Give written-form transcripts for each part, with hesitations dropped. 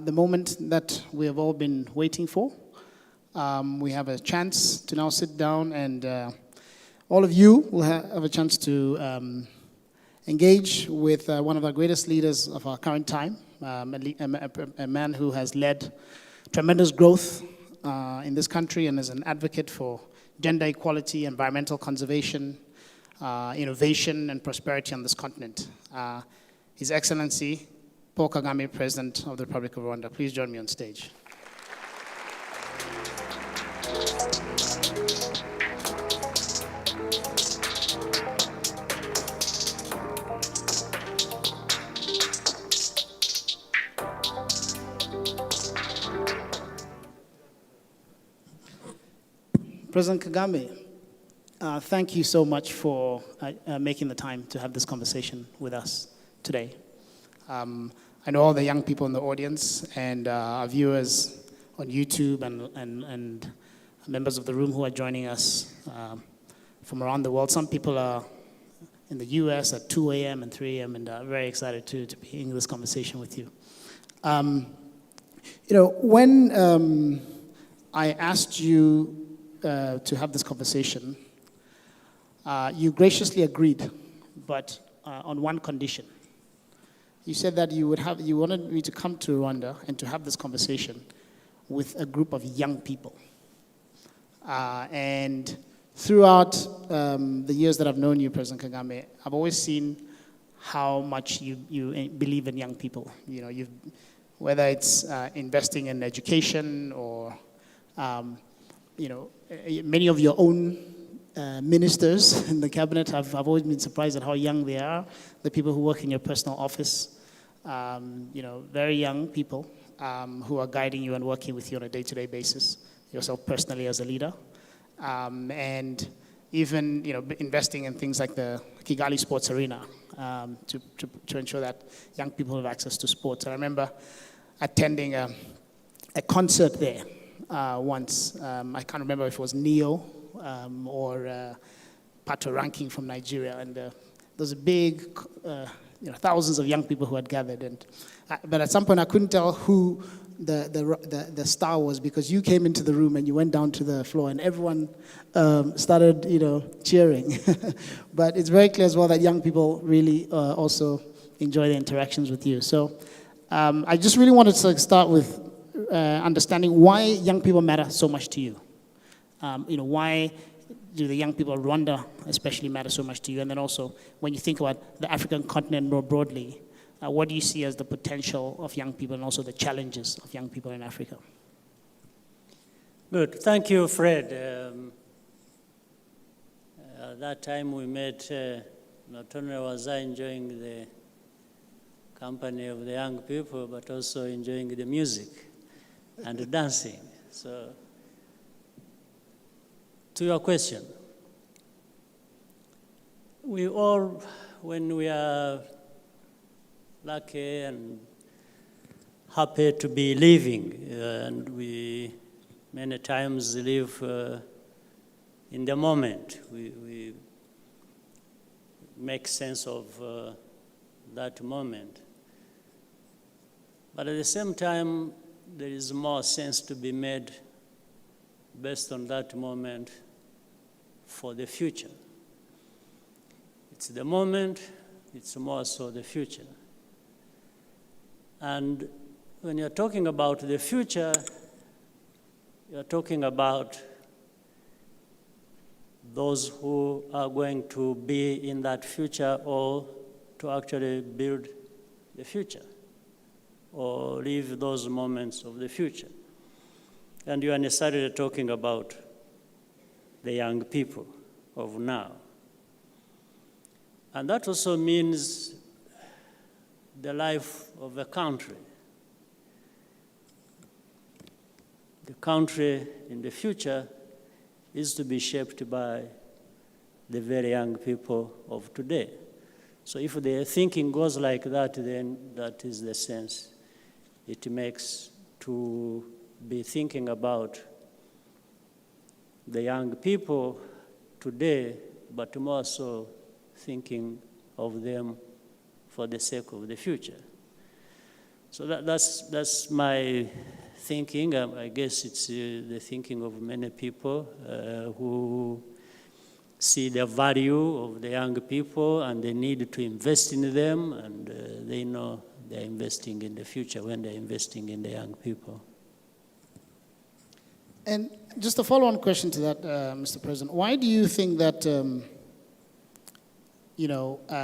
The moment that we have all been waiting for. We have a chance to now sit down and all of you will have a chance to engage with one of our greatest leaders of our current time, a man who has led tremendous growth in this country and is an advocate for gender equality, environmental conservation, innovation and prosperity on this continent. His Excellency, Paul Kagame, President of the Republic of Rwanda. Please join me on stage. President Kagame, thank you so much for making the time to have this conversation with us today. I know all the young people in the audience and our viewers on YouTube and members of the room who are joining us from around the world. Some people are in the US at 2 a.m. and 3 a.m. and very excited to be in this conversation with you. When I asked you to have this conversation, you graciously agreed, but on one condition. You said that you wanted me to come to Rwanda and to have this conversation with a group of young people. And throughout the years that I've known you, President Kagame, I've always seen how much you believe in young people. You know, whether it's investing in education or many of your own ministers in the cabinet, I've always been surprised at how young they are. The people who work in your personal office, very young people who are guiding you and working with you on a day-to-day basis, yourself personally as a leader. And even, investing in things like the Kigali sports arena to ensure that young people have access to sports. I remember attending a concert there once. I can't remember if it was Neo or Pato Ranking from Nigeria, and there was a big, thousands of young people who had gathered. But at some point, I couldn't tell who the star was because you came into the room and you went down to the floor, and everyone started, cheering. But it's very clear as well that young people really also enjoy the interactions with you. So I just really wanted to start with understanding why young people matter so much to you. Why do the young people of Rwanda especially matter so much to you? And then also, when you think about the African continent more broadly, what do you see as the potential of young people and also the challenges of young people in Africa? Good. Thank you, Fred. At that time we met, not only was I enjoying the company of the young people, but also enjoying the music and the dancing. So, to your question, we all, when we are lucky and happy to be living, and we many times live in the moment, we make sense of that moment. But at the same time, there is more sense to be made based on that moment for the future. It's the moment, it's more so the future. And when you're talking about the future, you're talking about those who are going to be in that future or to actually build the future or live those moments of the future. And you are necessarily talking about the young people of now. And that also means the life of a country. The country in the future is to be shaped by the very young people of today. So if the thinking goes like that, then that is the sense it makes to be thinking about the young people today, but more so thinking of them for the sake of the future. So that's my thinking. I guess it's the thinking of many people who see the value of the young people and the need to invest in them, and they know they're investing in the future when they're investing in the young people. And just a follow-on question to that, Mr. President, why do you think that,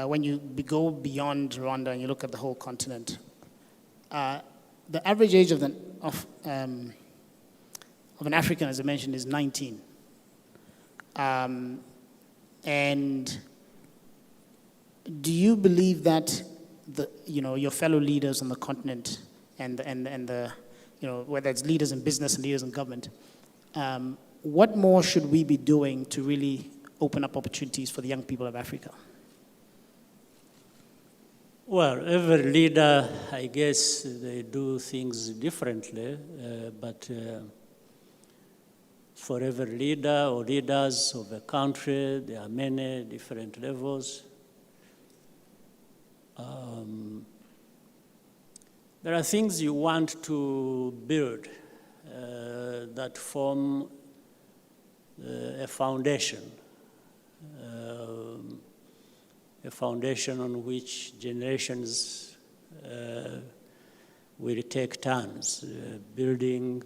when you go beyond Rwanda and you look at the whole continent, the average age of an African, as I mentioned, is 19. And do you believe that your fellow leaders on the continent and the whether it's leaders in business and leaders in government, what more should we be doing to really open up opportunities for the young people of Africa? Well, every leader, I guess, they do things differently, but for every leader or leaders of a country, there are many different levels. There are things you want to build that form a foundation on which generations will take turns building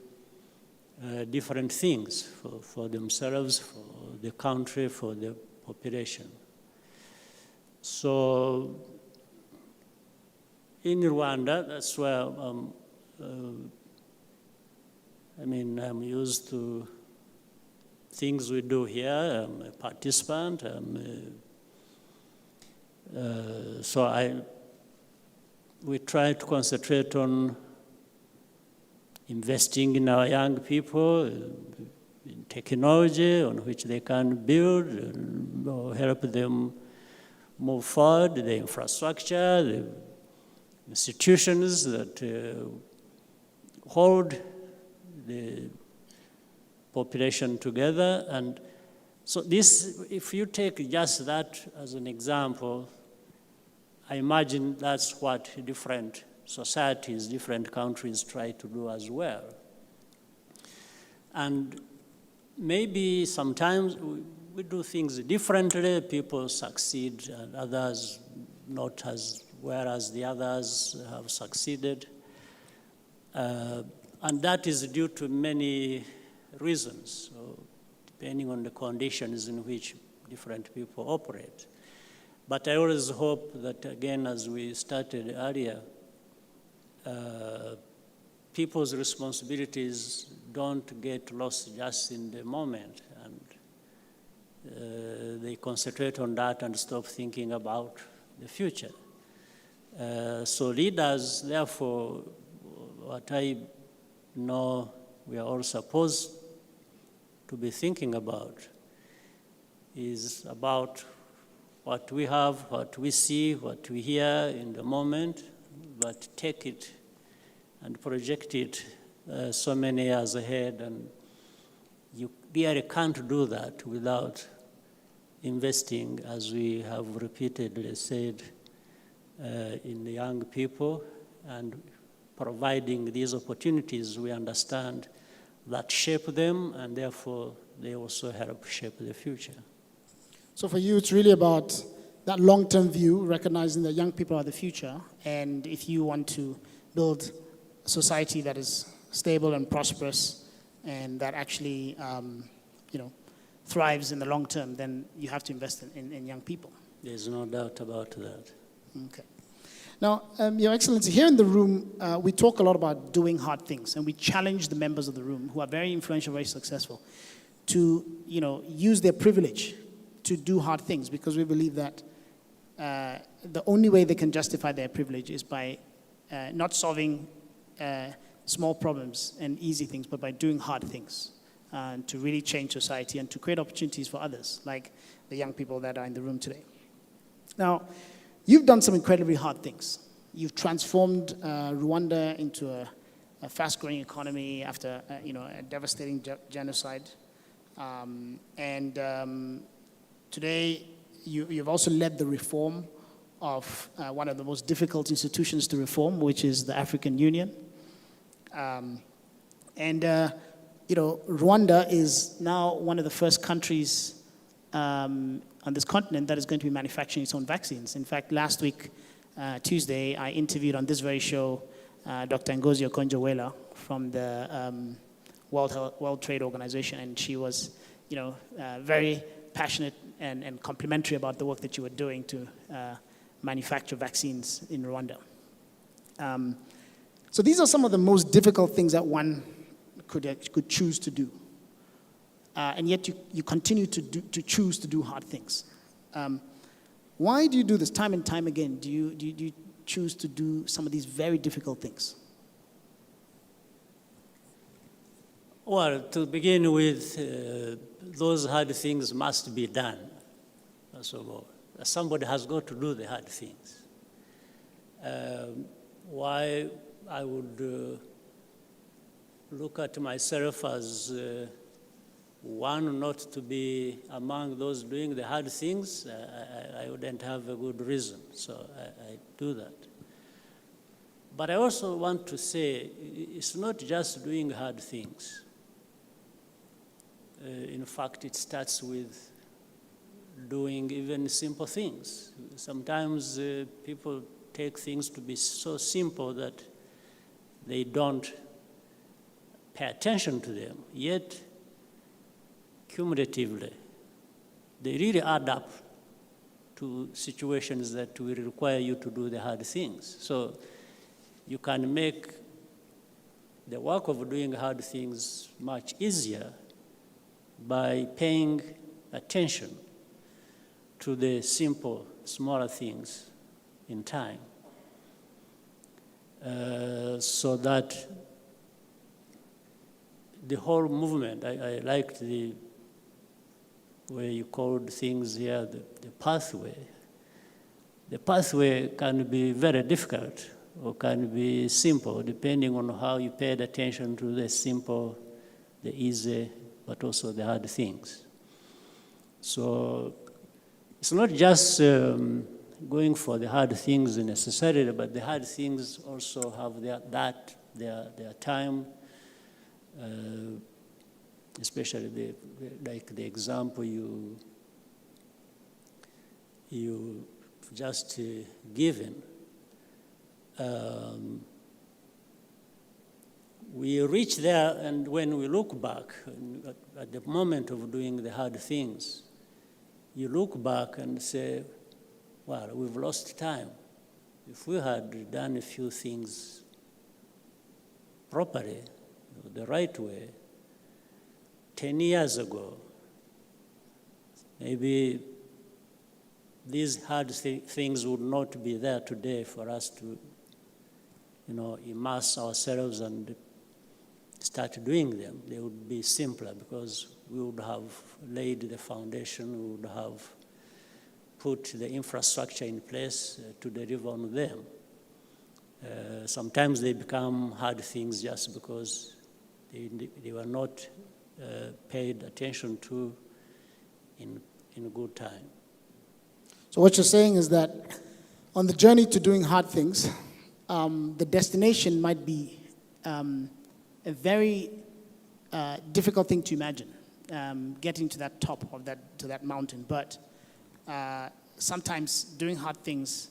different things for themselves, for the country, for the population. So in Rwanda, that's where I'm used to things we do here. I'm a participant. We try to concentrate on investing in our young people, in technology on which they can build, or help them move forward, the infrastructure, the institutions that hold the population together. And so this, if you take just that as an example, I imagine that's what different societies, different countries try to do as well. And maybe sometimes we do things differently. People succeed and others not as well as the others have succeeded. And that is due to many reasons, so depending on the conditions in which different people operate. But I always hope that, again, as we started earlier, people's responsibilities don't get lost just in the moment, and they concentrate on that and stop thinking about the future. So leaders, therefore, what I know we are all supposed to be thinking about is about what we have, what we see, what we hear in the moment, but take it and project it so many years ahead. And you really can't do that without investing, as we have repeatedly said, in the young people and providing these opportunities we understand that shape them, and therefore they also help shape the future. So for you, it's really about that long-term view, recognizing that young people are the future, and if you want to build a society that is stable and prosperous and that actually thrives in the long term, then you have to invest in young people. There's no doubt about that. Okay. Now, Your Excellency, here in the room, we talk a lot about doing hard things, and we challenge the members of the room who are very influential, very successful, to use their privilege to do hard things, because we believe that the only way they can justify their privilege is by not solving small problems and easy things, but by doing hard things to really change society and to create opportunities for others, like the young people that are in the room today. Now, you've done some incredibly hard things. You've transformed Rwanda into a fast-growing economy after a devastating genocide. Today, you've also led the reform of one of the most difficult institutions to reform, which is the African Union. Rwanda is now one of the first countries on this continent that is going to be manufacturing its own vaccines. In fact, last week, Tuesday, I interviewed on this very show Dr. Ngozi Okonjo-Iweala from the World Trade Organization, and she was, very passionate and complimentary about the work that you were doing to manufacture vaccines in Rwanda. So these are some of the most difficult things that one could choose to do. And yet you continue to choose to do hard things. Why do you do this time and time again? Do you choose to do some of these very difficult things? Well, to begin with, those hard things must be done, first of all. Somebody has got to do the hard things. Why I would look at myself as one not to be among those doing the hard things, I wouldn't have a good reason, so I do that. But I also want to say, it's not just doing hard things. In fact, it starts with doing even simple things. Sometimes people take things to be so simple that they don't pay attention to them, yet cumulatively, they really add up to situations that will require you to do the hard things. So you can make the work of doing hard things much easier by paying attention to the simple, smaller things in time. So that the whole movement, I liked the way you called things here, the pathway. The pathway can be very difficult or can be simple, depending on how you paid attention to the simple, the easy, but also the hard things. So it's not just going for the hard things necessarily, but the hard things also have their time, especially like the example you just given. We reach there, and when we look back, at the moment of doing the hard things, you look back and say, well, we've lost time. If we had done a few things properly, the right way, 10 years ago, maybe these hard things would not be there today for us to, immerse ourselves and start doing them. They would be simpler because we would have laid the foundation, we would have put the infrastructure in place to deliver on them. Sometimes they become hard things just because they were not paid attention to in good time. So what you're saying is that on the journey to doing hard things, the destination might be a very difficult thing to imagine, getting to that top of that mountain. But sometimes doing hard things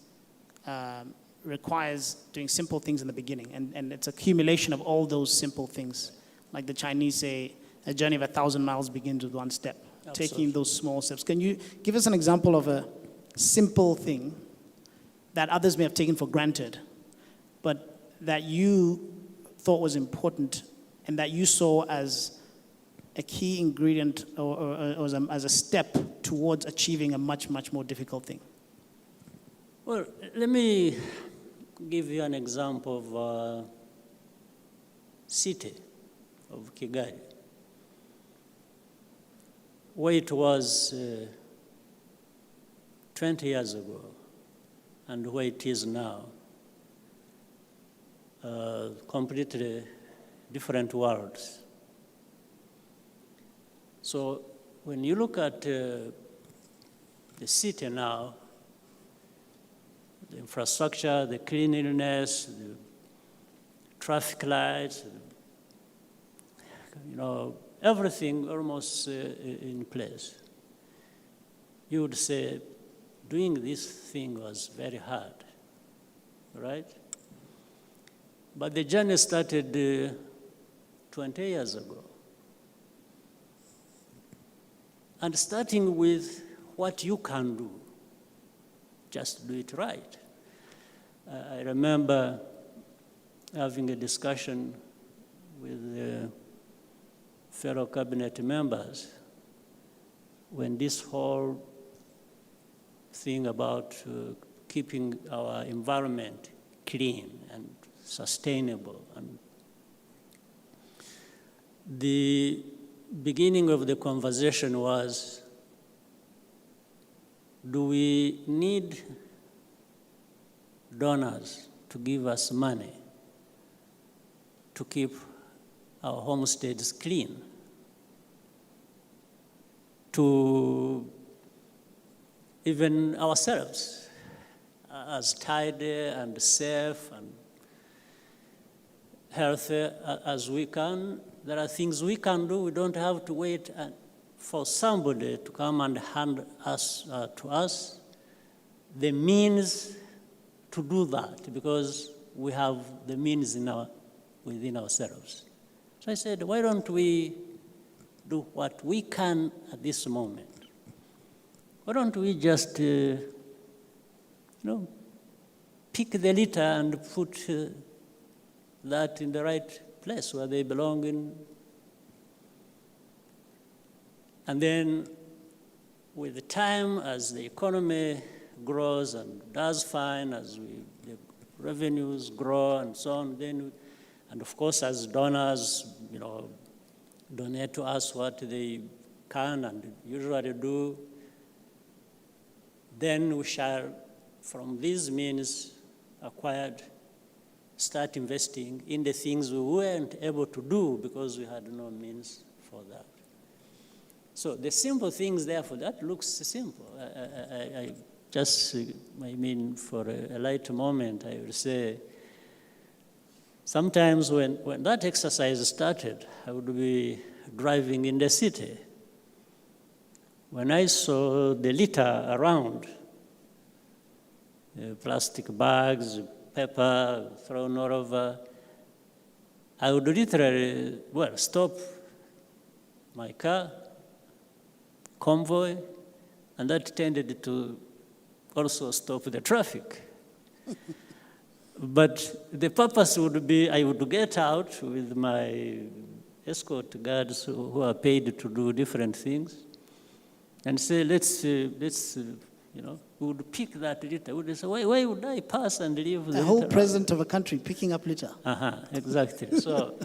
requires doing simple things in the beginning, and it's accumulation of all those simple things. Like the Chinese say, a journey of 1,000 miles begins with one step. Absolutely. Taking those small steps. Can you give us an example of a simple thing that others may have taken for granted, but that you thought was important and that you saw as a key ingredient or as a step towards achieving a much, much more difficult thing? Well, let me give you an example of city of Kigali, where it was 20 years ago and where it is now. Completely different worlds. So when you look at the city now, the infrastructure, the cleanliness, the traffic lights, everything almost in place. You would say doing this thing was very hard, right? But the journey started 20 years ago. And starting with what you can do, just do it right. I remember having a discussion with fellow cabinet members when this whole thing about keeping our environment clean and sustainable. And the beginning of the conversation was, do we need donors to give us money to keep our homesteads clean, to even ourselves as tidy and safe and healthy as we can? There are things we can do. We don't have to wait for somebody to come and hand to us the means to do that, because we have the means within ourselves. So I said, why don't we do what we can at this moment? Why don't we just, pick the litter and put that in the right place where they belong in. And then with the time, as the economy grows and does fine, as the revenues grow and so on, and of course as donors, donate to us what they can and usually do, then we shall, from these means acquired, start investing in the things we weren't able to do because we had no means for that. So the simple things, therefore, that looks simple. For a light moment, I would say, sometimes when that exercise started, I would be driving in the city. When I saw the litter around, plastic bags, paper thrown all over, I would literally, stop my car, convoy, and that tended to also stop the traffic. But the purpose would be I would get out with my escort guards who are paid to do different things and say, let's we would pick that litter. We would say, why would I pass and leave the whole litter president of a country picking up litter. Exactly. So,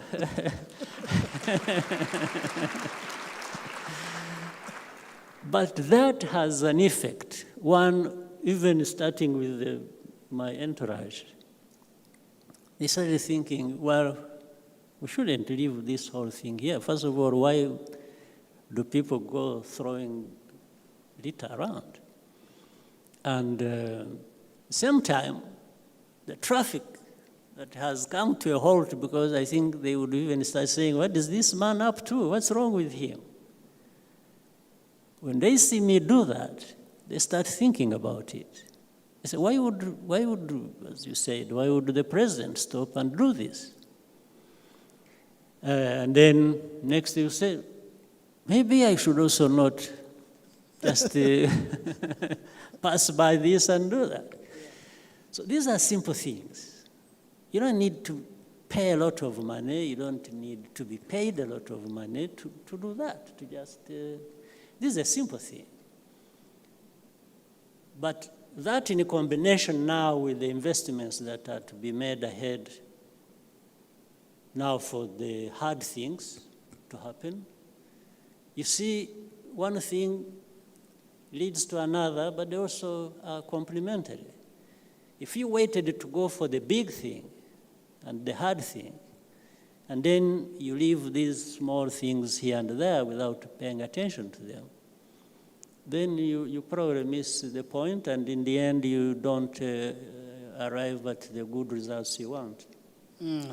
but that has an effect. One, even starting with my entourage, they started thinking, we shouldn't leave this whole thing here. First of all, why do people go throwing litter around? And same time, the traffic that has come to a halt, because I think they would even start saying, what is this man up to? What's wrong with him? When they see me do that, they start thinking about it. They say, why would, as you said, why would the president stop and do this? And then next you say, maybe I should also not just pass by this and do that. So these are simple things. You don't need to pay a lot of money. You don't need to be paid a lot of money to do that, to just... this is a simple thing. But that in combination now with the investments that are to be made ahead now for the hard things to happen, you see, one thing leads to another, but they also are complementary. If you waited to go for the big thing and the hard thing, and then you leave these small things here and there without paying attention to them, then you probably miss the point, and in the end, you don't arrive at the good results you want.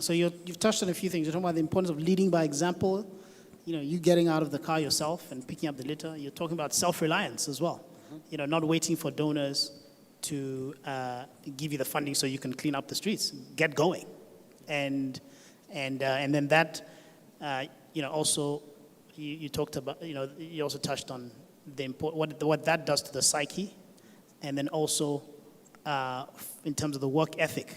So you've touched on a few things. You're talking about the importance of leading by example, you getting out of the car yourself and picking up the litter. You're talking about self-reliance as well, not waiting for donors to give you the funding so you can clean up the streets. Get going. And then that, also, you talked about, you also touched on what that does to the psyche, and then also in terms of the work ethic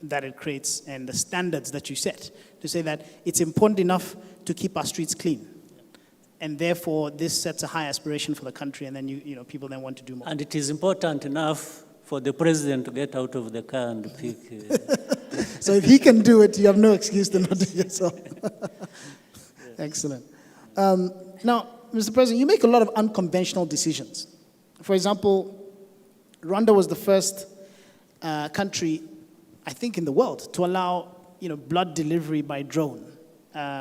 that it creates and the standards that you set to say that it's important enough to keep our streets clean. And therefore, this sets a high aspiration for the country, and then people then want to do more. And it is important enough for the president to get out of the car and pick. So if he can do it, you have no excuse to not do it yourself. Excellent. Now, Mr. President, you make a lot of unconventional decisions. For example, Rwanda was the first country, I think, in the world to allow blood delivery by drone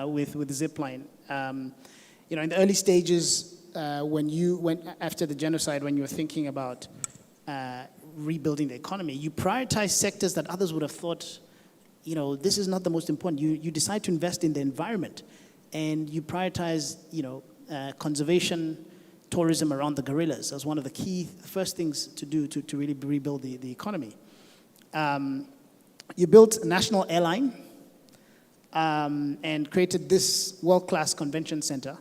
with zipline. In the early stages, when you went after the genocide, when you were thinking about rebuilding the economy, you prioritized sectors that others would have thought, this is not the most important. You decide to invest in the environment, and you prioritize, conservation, tourism around the gorillas as one of the first things to do to really rebuild the economy. You built a national airline and created this world-class convention center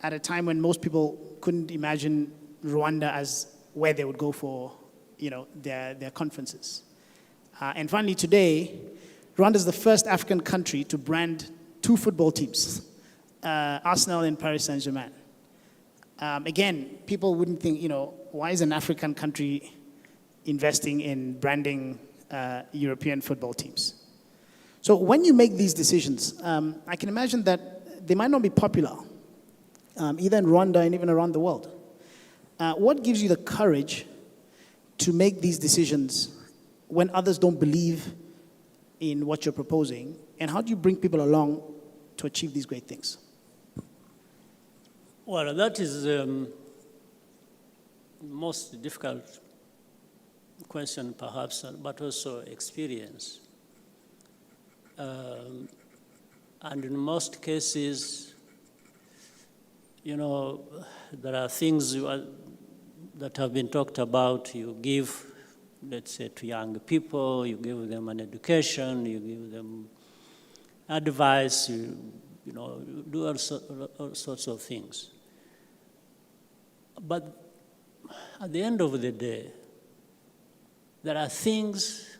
at a time when most people couldn't imagine Rwanda as where they would go for their conferences. And finally, today, Rwanda is the first African country to brand 2 football teams, Arsenal and Paris Saint-Germain. Again, people wouldn't think, why is an African country investing in branding European football teams? So when you make these decisions, I can imagine that they might not be popular, either in Rwanda and even around the world. What gives you the courage to make these decisions when others don't believe in what you're proposing? And how do you bring people along to achieve these great things? Well, that is the most difficult question, perhaps, but also experience. And in most cases, there are things that have been talked about. You give, let's say, to young people, you give them an education, you give them advice, you do all sorts of things. But at the end of the day, there are things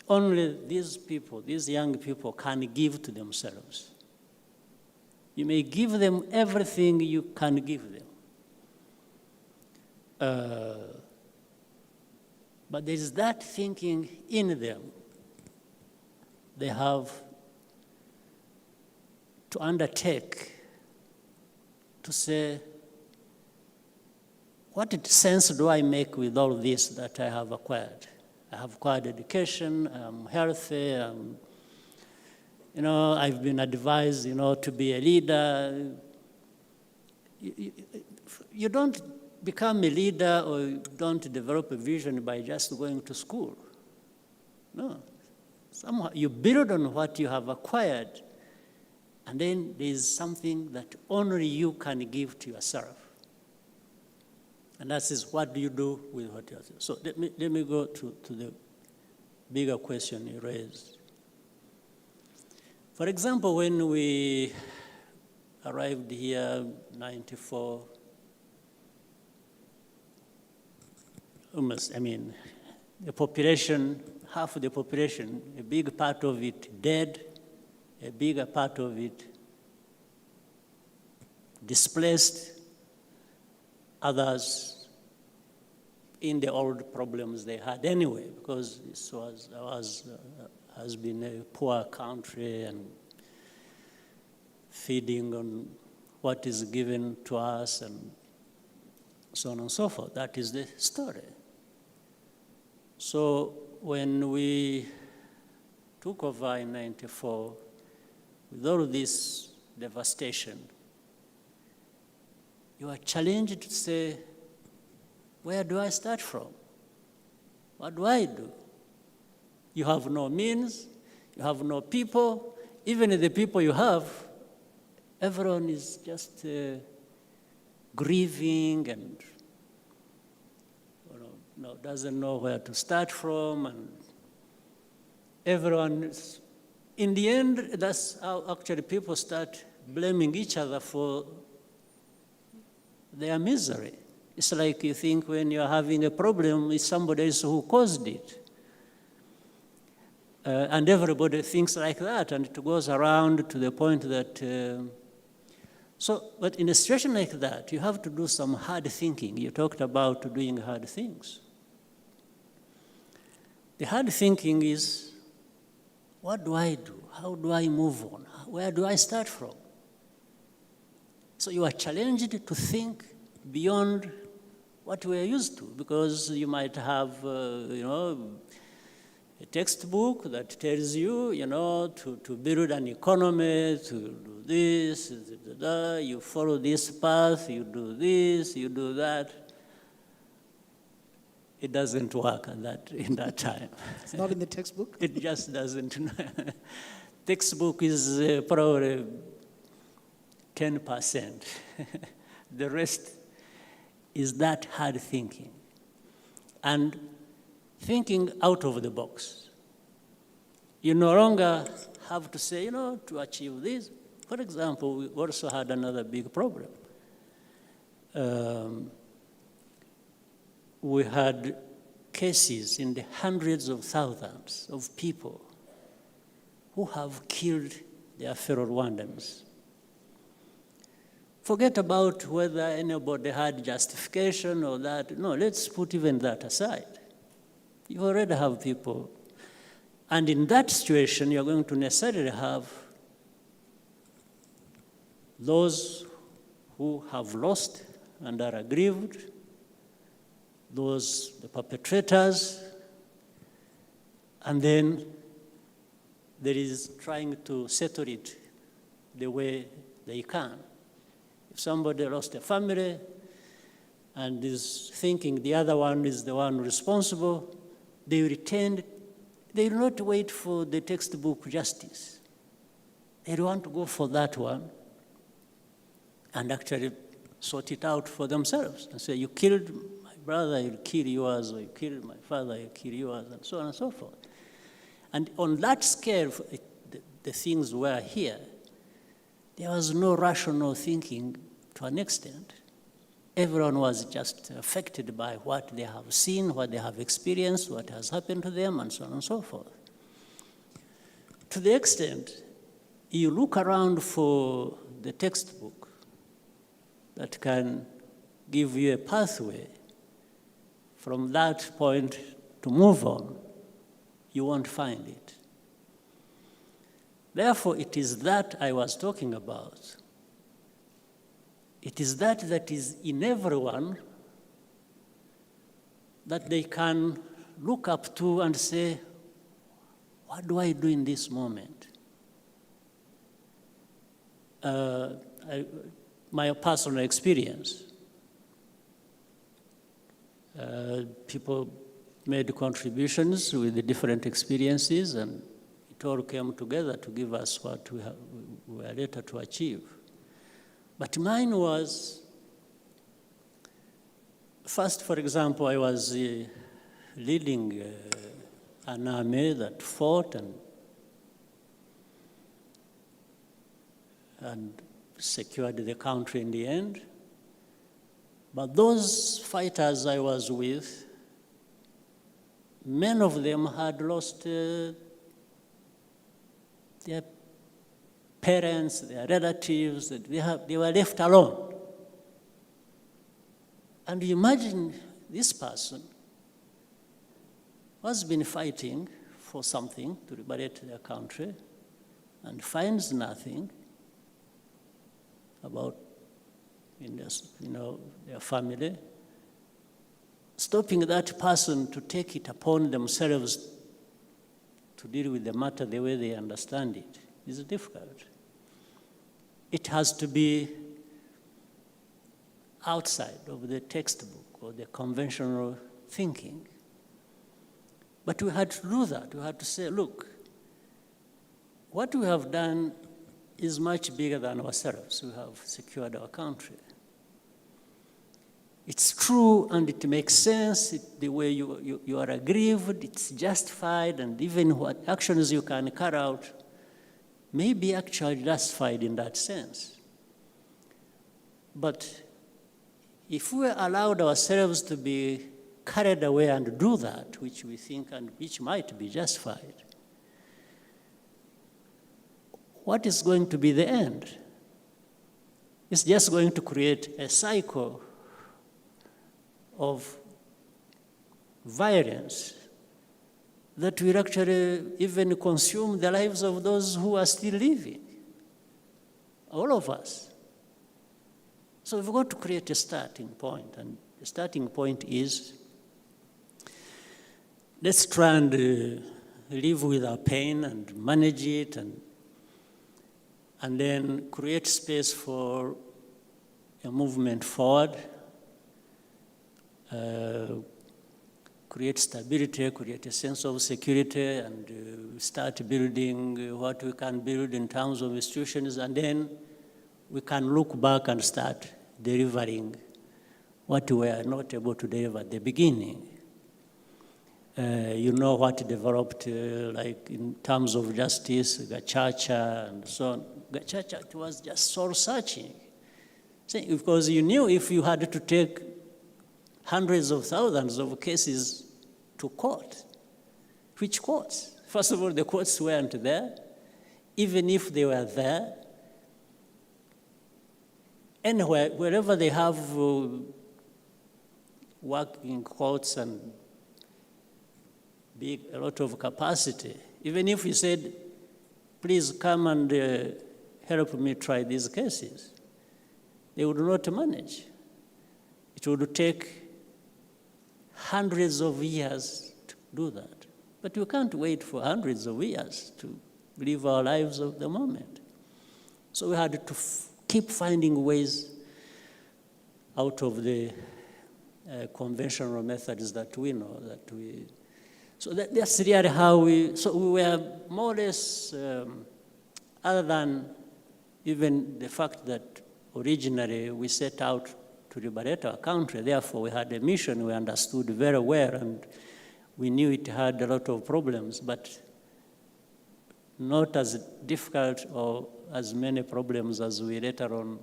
only these people, these young people, can give to themselves. You may give them everything you can give them. But there is that thinking in them. They have to undertake to say, what sense do I make with all this that I have acquired? I have acquired education, I'm healthy, I've been advised, to be a leader. You don't become a leader or you don't develop a vision by just going to school. No. Somehow you build on what you have acquired, and then there's something that only you can give to yourself. And that is, what do you do with what you have? So let me go to the bigger question you raised. For example, when we arrived here, 94, the population, half of the population, a big part of it dead, a bigger part of it displaced, others in the old problems they had anyway, because this has been a poor country and feeding on what is given to us and so on and so forth. That is the story. So when we took over in 94, with all this devastation, you are challenged to say, where do I start from? What do I do? You have no means, you have no people. Even the people you have, everyone is just grieving and doesn't know where to start from. And everyone is, in the end, that's how actually people start blaming each other for their misery. It's like you think when you're having a problem, it's somebody else who caused it. And everybody thinks like that, and it goes around to the point that, but in a situation like that, you have to do some hard thinking. You talked about doing hard things. The hard thinking is, what do I do? How do I move on? Where do I start from? So you are challenged to think beyond what we are used to, because you might have, a textbook that tells you, to build an economy, to do this, you follow this path, you do this, you do that. It doesn't work in that time. It's not in the textbook? It just doesn't. Textbook is probably 10%. The rest is that hard thinking. And thinking out of the box. You no longer have to say, to achieve this. For example, we also had another big problem. We had cases in the hundreds of thousands of people who have killed their fellow Rwandans. Forget about whether anybody had justification or that. No, let's put even that aside. You already have people. And in that situation, you're going to necessarily have those who have lost and are aggrieved, the perpetrators, and then there is trying to settle it the way they can. If somebody lost a family and is thinking the other one is the one responsible, they will not wait for the textbook justice. They want to go for that one and actually sort it out for themselves and say, you killed my brother, I'll kill yours, or you killed my father, I'll kill yours, and so on and so forth. And on that scale, the things were here. There was no rational thinking to an extent. Everyone was just affected by what they have seen, what they have experienced, what has happened to them, and so on and so forth. To the extent you look around for the textbook that can give you a pathway from that point to move on, you won't find it. Therefore, it is that I was talking about. It is that is in everyone that they can look up to and say, what do I do in this moment? My personal experience. People made contributions with the different experiences, and it all came together to give us what we were later to achieve. But mine was, first, for example, I was leading an army that fought and secured the country in the end. But those fighters I was with, many of them had lost their parents, their relatives, they were left alone. And you imagine this person who has been fighting for something to liberate their country and finds nothing about their family, stopping that person to take it upon themselves to deal with the matter the way they understand it is difficult. It has to be outside of the textbook or the conventional thinking. But we had to do that. We had to say, look, what we have done is much bigger than ourselves. We have secured our country. It's true and it makes sense, the way you are aggrieved, it's justified, and even what actions you can carry out may be actually justified in that sense. But if we allowed ourselves to be carried away and do that, which we think and which might be justified, what is going to be the end? It's just going to create a cycle of violence that will actually even consume the lives of those who are still living, all of us. So we've got to create a starting point, and the starting point is, let's try and live with our pain and manage it, and then create space for a movement forward, create stability, create a sense of security, and start building what we can build in terms of institutions, and then we can look back and start delivering what we were not able to deliver at the beginning. You know what developed, like in terms of justice, Gacaca and so on. Gacaca, it was just soul-searching. Because you knew if you had to take hundreds of thousands of cases to court. Which courts? First of all, the courts weren't there. Even if they were there, anywhere, wherever they have working courts and a lot of capacity, even if you said, please come and help me try these cases, they would not manage. It would take hundreds of years to do that. But we can't wait for hundreds of years to live our lives of the moment. So we had to keep finding ways out of the conventional methods that we know, so that's really how we were more or less, other than even the fact that originally we set out to liberate our country. Therefore, we had a mission we understood very well, and we knew it had a lot of problems, but not as difficult or as many problems as we later on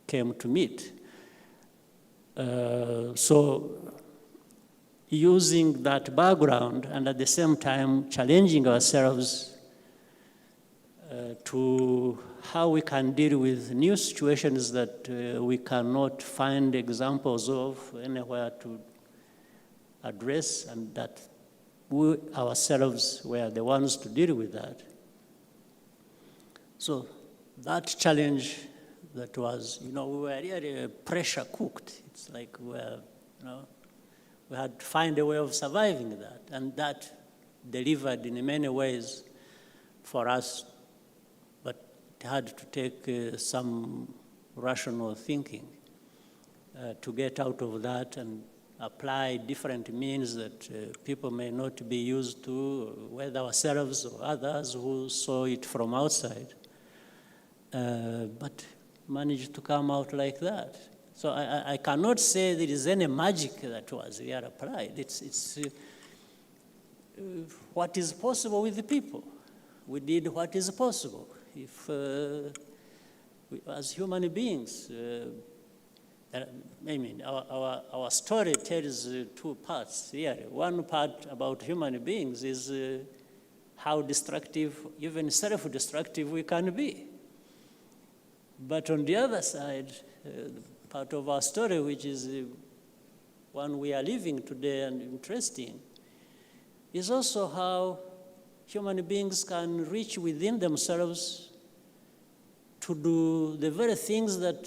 came to meet. So using that background and at the same time challenging ourselves to how we can deal with new situations that we cannot find examples of anywhere to address, and that we ourselves were the ones to deal with that. So that challenge that was, we were really pressure cooked. It's like we had to find a way of surviving that, and that delivered in many ways for us. It had to take some rational thinking to get out of that and apply different means that people may not be used to, whether ourselves or others who saw it from outside, but managed to come out like that. So I cannot say there is any magic that was here applied. It's what is possible with the people. We did what is possible. If, as human beings, our story tells two parts here. One part about human beings is how destructive, even self-destructive we can be. But on the other side, part of our story, which is one we are living today and interesting, is also how human beings can reach within themselves to do the very things that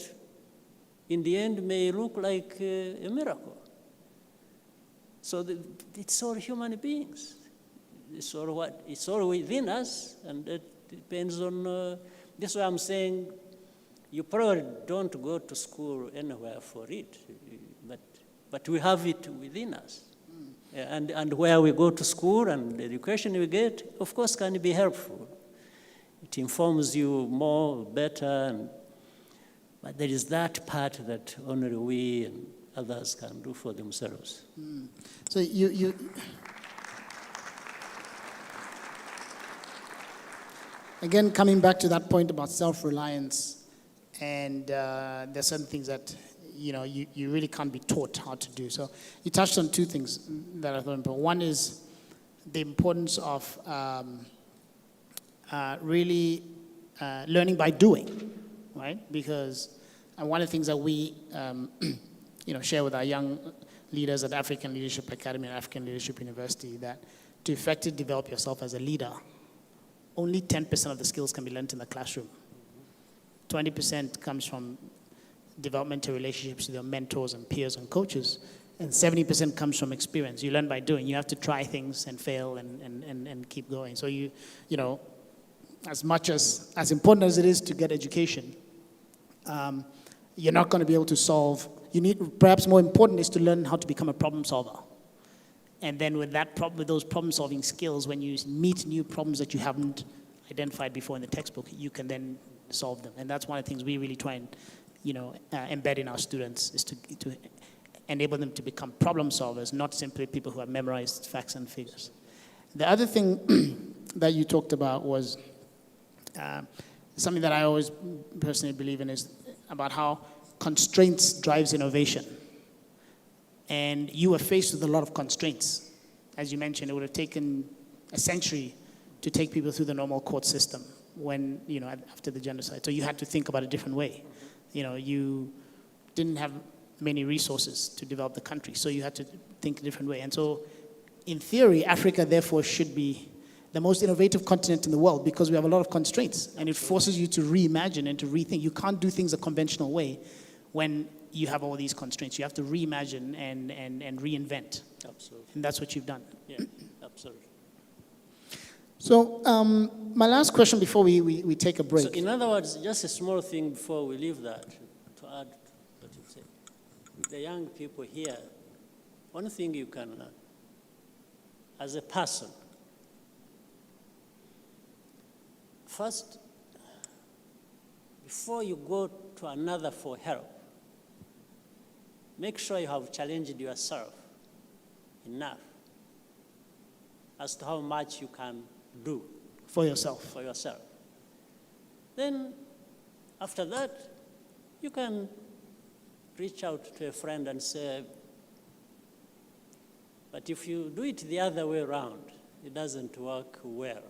in the end may look like a miracle. So it's all human beings. It's all within us, and it depends on, this is why I'm saying You probably don't go to school anywhere for it, but we have it within us. And where we go to school and the education we get, of course, can be helpful. It informs you more, better, but there is that part that only we and others can do for themselves. So you again, coming back to that point about self-reliance, and there's certain things that you really can't be taught how to do. So you touched on two things that I thought important. One is the importance of really learning by doing, right? Because one of the things that we share with our young leaders at African Leadership Academy and African Leadership University, that to effectively develop yourself as a leader, only 10% of the skills can be learned in the classroom. 20% comes from developmental relationships with your mentors and peers and coaches, and 70% comes from experience. You learn by doing. You have to try things and fail and keep going. So as much as important as it is to get education, you're not going to be able to solve. Perhaps more important is to learn how to become a problem solver. And then with those problem-solving skills, when you meet new problems that you haven't identified before in the textbook, you can then solve them. And that's one of the things we really try and embed in our students, is to enable them to become problem solvers, not simply people who have memorized facts and figures. The other thing that you talked about was something that I always personally believe in, is about how constraints drives innovation. And you were faced with a lot of constraints. As you mentioned, it would have taken a century to take people through the normal court system after the genocide. So you had to think about a different way. You didn't have many resources to develop the country, so you had to think a different way. And so, in theory, Africa, therefore, should be the most innovative continent in the world, because we have a lot of constraints, and it forces you to reimagine and to rethink. You can't do things a conventional way when you have all these constraints. You have to reimagine and reinvent. Absolutely. And that's what you've done. Yeah, absolutely. So my last question before we take a break. So in other words, just a small thing before we leave that, to add what you said. The young people here, one thing you can learn, as a person, first, before you go to another for help, make sure you have challenged yourself enough as to how much you can do for yourself. Then, after that, you can reach out to a friend and say, but if you do it the other way around, it doesn't work well.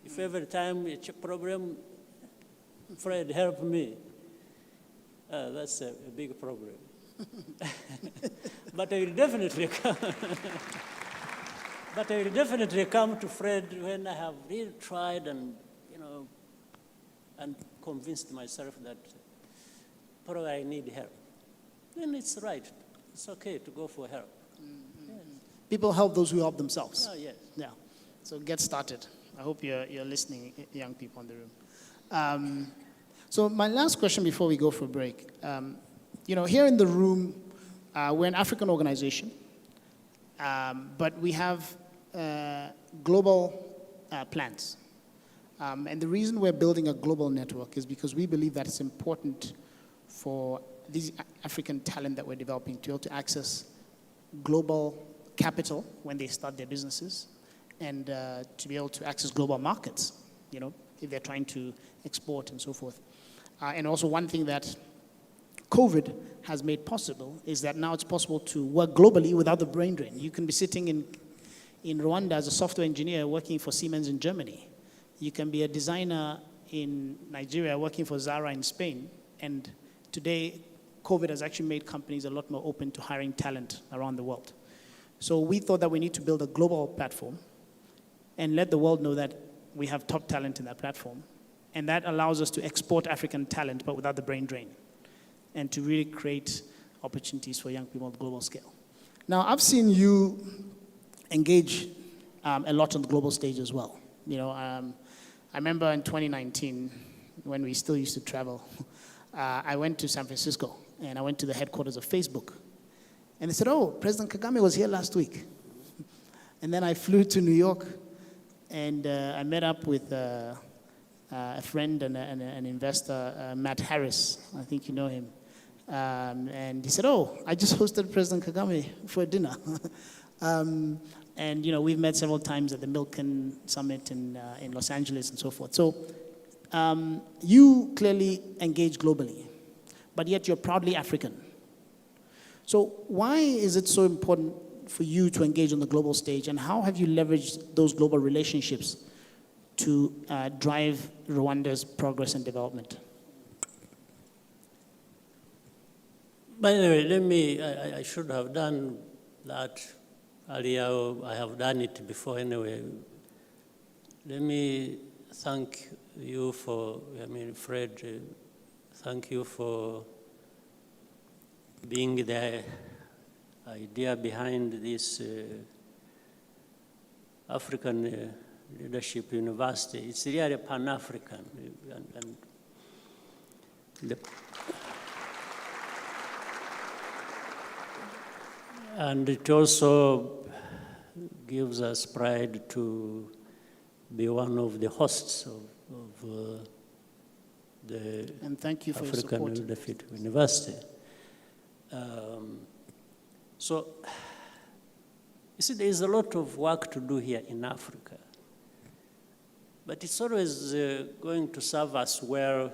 If every time it's a problem, Fred, help me, that's a big problem. But I will definitely come. But I will definitely come to Fred when I have really tried and convinced myself that probably I need help. Then it's right. It's okay to go for help. Mm-hmm. Yes. People help those who help themselves. Oh, yes. Yeah. So get started. I hope you're listening, young people in the room. So my last question before we go for a break. Here in the room, we're an African organization, but we have global plans. And the reason we're building a global network is because we believe that it's important for these African talent that we're developing to be able to access global capital when they start their businesses, and to be able to access global markets, if they're trying to export and so forth. And also one thing that COVID has made possible is that now it's possible to work globally without the brain drain. You can be sitting in Rwanda as a software engineer working for Siemens in Germany. You can be a designer in Nigeria working for Zara in Spain. And today, COVID has actually made companies a lot more open to hiring talent around the world. So we thought that we need to build a global platform and let the world know that we have top talent in that platform. And that allows us to export African talent, but without the brain drain, and to really create opportunities for young people on a global scale. Now, I've seen you engage a lot on the global stage as well. I remember in 2019, when we still used to travel, I went to San Francisco, and I went to the headquarters of Facebook. And they said, oh, President Kagame was here last week. And then I flew to New York, and I met up with a friend and an investor, Matt Harris. I think you know him. And he said, oh, I just hosted President Kagame for a dinner. And we've met several times at the Milken Summit in Los Angeles and so forth. So you clearly engage globally, but yet you're proudly African. So why is it so important for you to engage on the global stage, and how have you leveraged those global relationships to drive Rwanda's progress and development? By the way, I should have done that earlier. I have done it before anyway. Let me thank you for, Fred, thank you for being the idea behind this African Leadership University. It's really Pan-African. And it also gives us pride to be one of the hosts of the and thank you for African your support. Leadership University. So, you see, there is a lot of work to do here in Africa. But it's always going to serve us well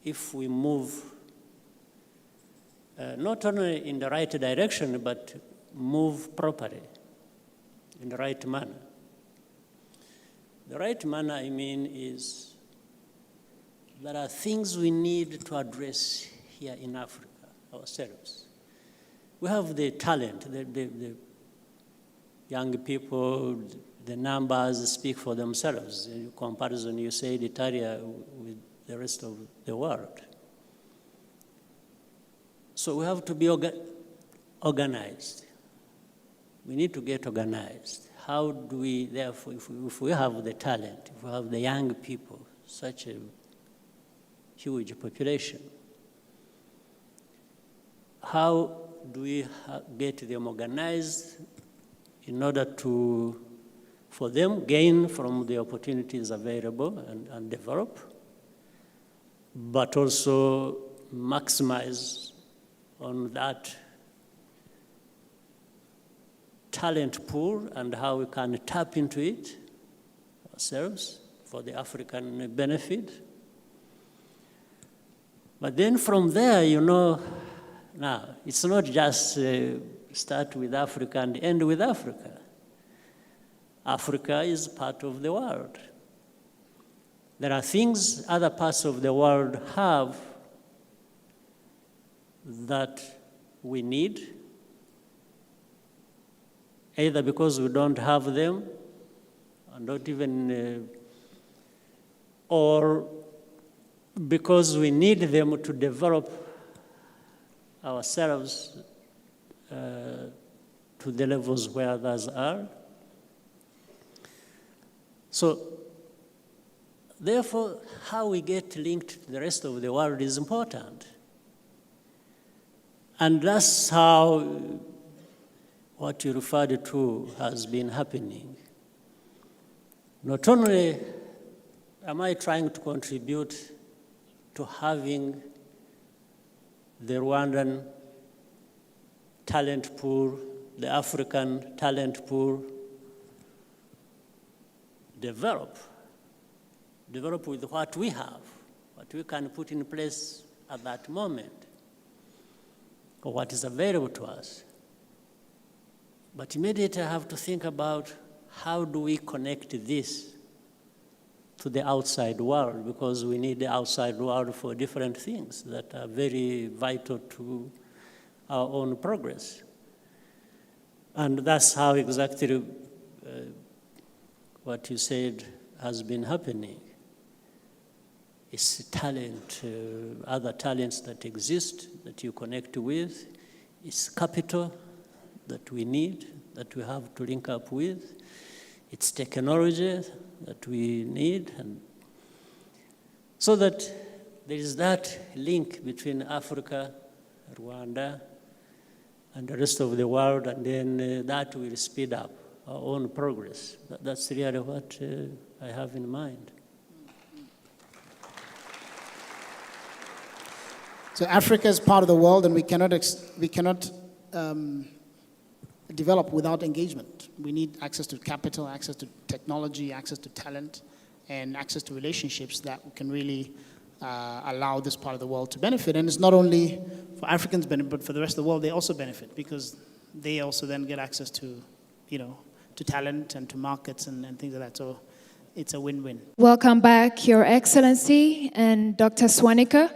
if we move not only in the right direction, but move properly, in the right manner. The right manner, is there are things we need to address here in Africa ourselves. We have the talent, the young people, the numbers speak for themselves. In comparison, you said Italia with the rest of the world. So we have to be organized. We need to get organized. How do we, therefore, if we have the talent, if we have the young people, such a huge population, how do we get them organized in order for them gain from the opportunities available and develop, but also maximize on that talent pool and how we can tap into it ourselves for the African benefit. But then from there, now, it's not just start with Africa and end with Africa. Africa is part of the world. There are things other parts of the world have that we need, either because we don't have them, and not even, or because we need them to develop ourselves to the levels where others are. So, therefore, how we get linked to the rest of the world is important. And that's how what you referred to has been happening. Not only am I trying to contribute to having the Rwandan talent pool, the African talent pool, develop with what we have, what we can put in place at that moment, or what is available to us. But immediately I have to think about how do we connect this to the outside world, because we need the outside world for different things that are very vital to our own progress. And that's how exactly what you said has been happening. It's talent, other talents that exist that you connect with. It's capital that we need, that we have to link up with. It's technology that we need. And So that there is that link between Africa, Rwanda, and the rest of the world, and then that will speed up our own progress. That's really what I have in mind. So Africa is part of the world, and we cannot develop without engagement. We need access to capital, access to technology, access to talent, and access to relationships that can really allow this part of the world to benefit. And it's not only for Africans benefit, but for the rest of the world, they also benefit because they also then get access to, to talent and to markets and things like that. So it's a win-win. Welcome back, Your Excellency and Dr. Swaniker.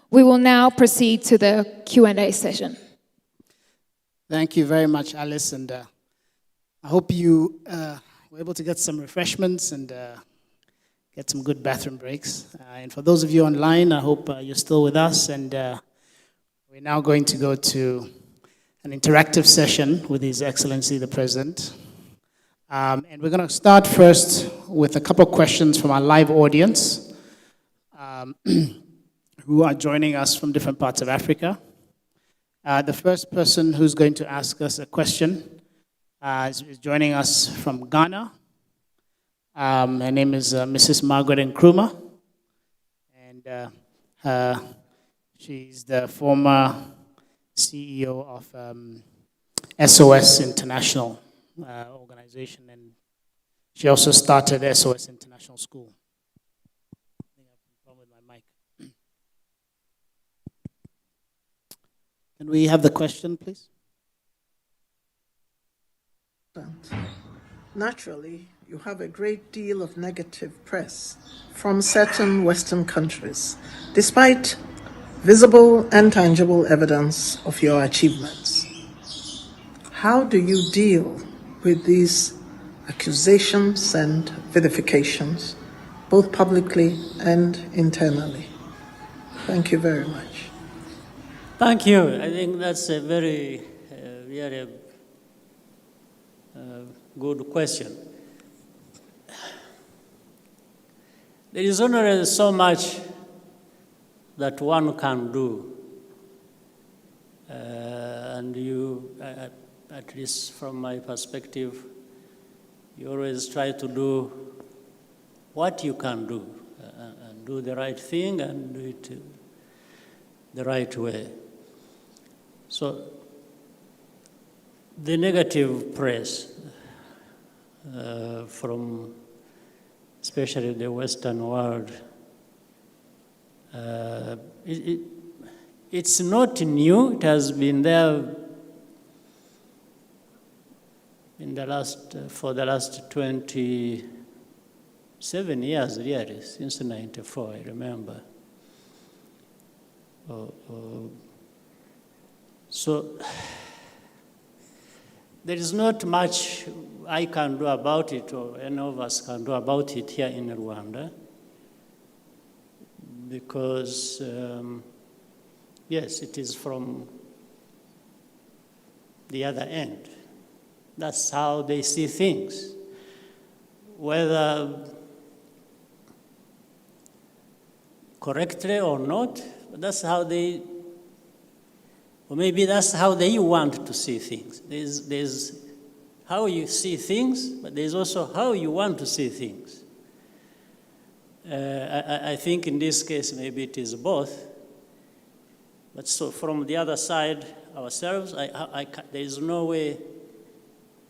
We will now proceed to the Q&A session. Thank you very much, Alice, and I hope you were able to get some refreshments and get some good bathroom breaks. And for those of you online, I hope you're still with us, and we're now going to go to an interactive session with His Excellency the President. And we're going to start first with a couple of questions from our live audience who are joining us from different parts of Africa. The first person who's going to ask us a question is joining us from Ghana. Her name is Mrs. Margaret Nkrumah, and she's the former CEO of SOS International organization, and she also started SOS International School. I think I have a problem with my mic. Can we have the question, please? Naturally, you have a great deal of negative press from certain Western countries, despite visible and tangible evidence of your achievements. How do you deal with these accusations and vilifications, both publicly and internally? Thank you very much. Thank you. I think that's a very, very good question. There is only so much that one can do. And you, at least from my perspective, you always try to do what you can do and do the right thing and do it the right way. So the negative press from especially the Western world, it's not new. It has been there for the last 27 years, really, since 94, I remember. So there is not much I can do about it, or any of us can do about it here in Rwanda, because yes, it is from the other end. That's how they see things. Whether correctly or not, that's how they, or maybe that's how they want to see things. There's how you see things, but there's also how you want to see things. I think in this case, maybe it is both. But so from the other side, ourselves, there is no way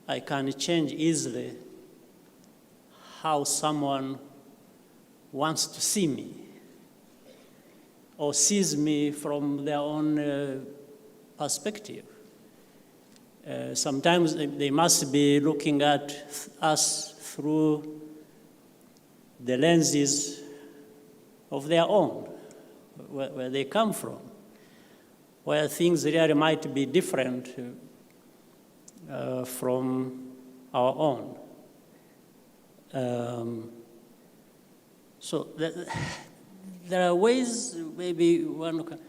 I can change easily how someone wants to see me or sees me from their own perspective. Sometimes they must be looking at us through the lenses of their own, where they come from, where things really might be different from our own. So there are ways, maybe one can.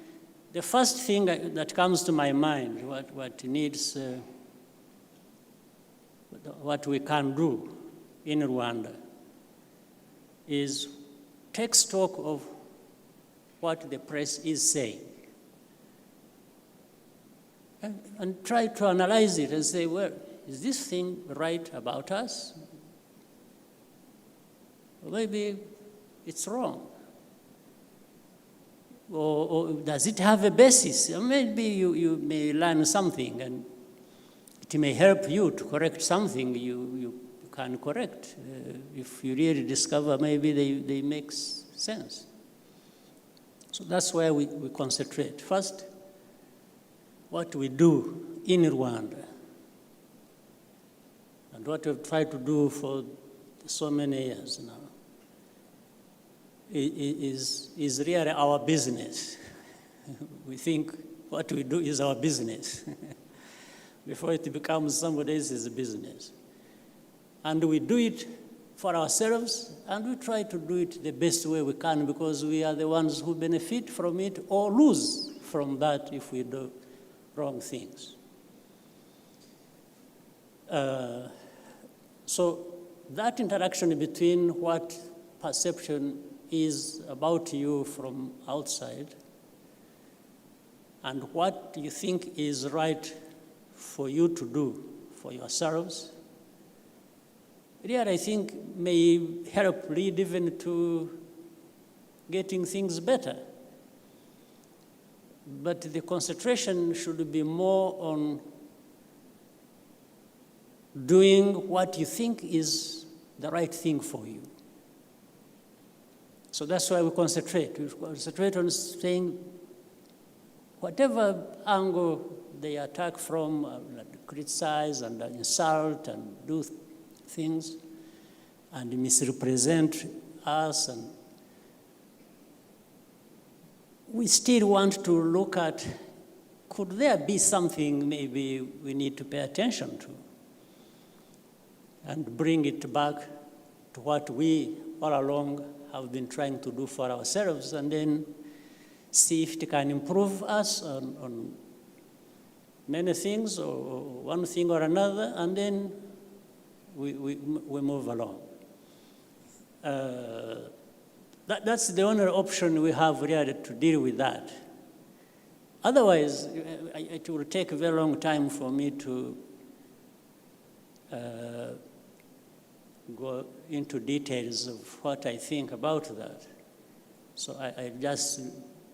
The first thing that comes to my mind, what needs, what we can do in Rwanda, is take stock of what the press is saying. And try to analyze it and say, well, is this thing right about us? Or maybe it's wrong. Or does it have a basis? Or maybe you may learn something and it may help you to correct something you can correct. If you really discover maybe they make sense. So that's where we concentrate. First, what we do in Rwanda and what we've tried to do for so many years now is really our business. We think what we do is our business before it becomes somebody else's business. And we do it for ourselves, and we try to do it the best way we can because we are the ones who benefit from it or lose from that if we do wrong things. So that interaction between what perception is about you from outside and what you think is right for you to do for yourselves, really, I think, may help lead even to getting things better. But the concentration should be more on doing what you think is the right thing for you. So that's why we concentrate. We concentrate on saying whatever angle they attack from, criticize and insult and do things and misrepresent us, and we still want to look at, could there be something maybe we need to pay attention to and bring it back to what we all along have been trying to do for ourselves, and then see if it can improve us on many things or one thing or another, and then we move along. That's the only option we have really to deal with that. Otherwise, it will take a very long time for me to go into details of what I think about that. So I just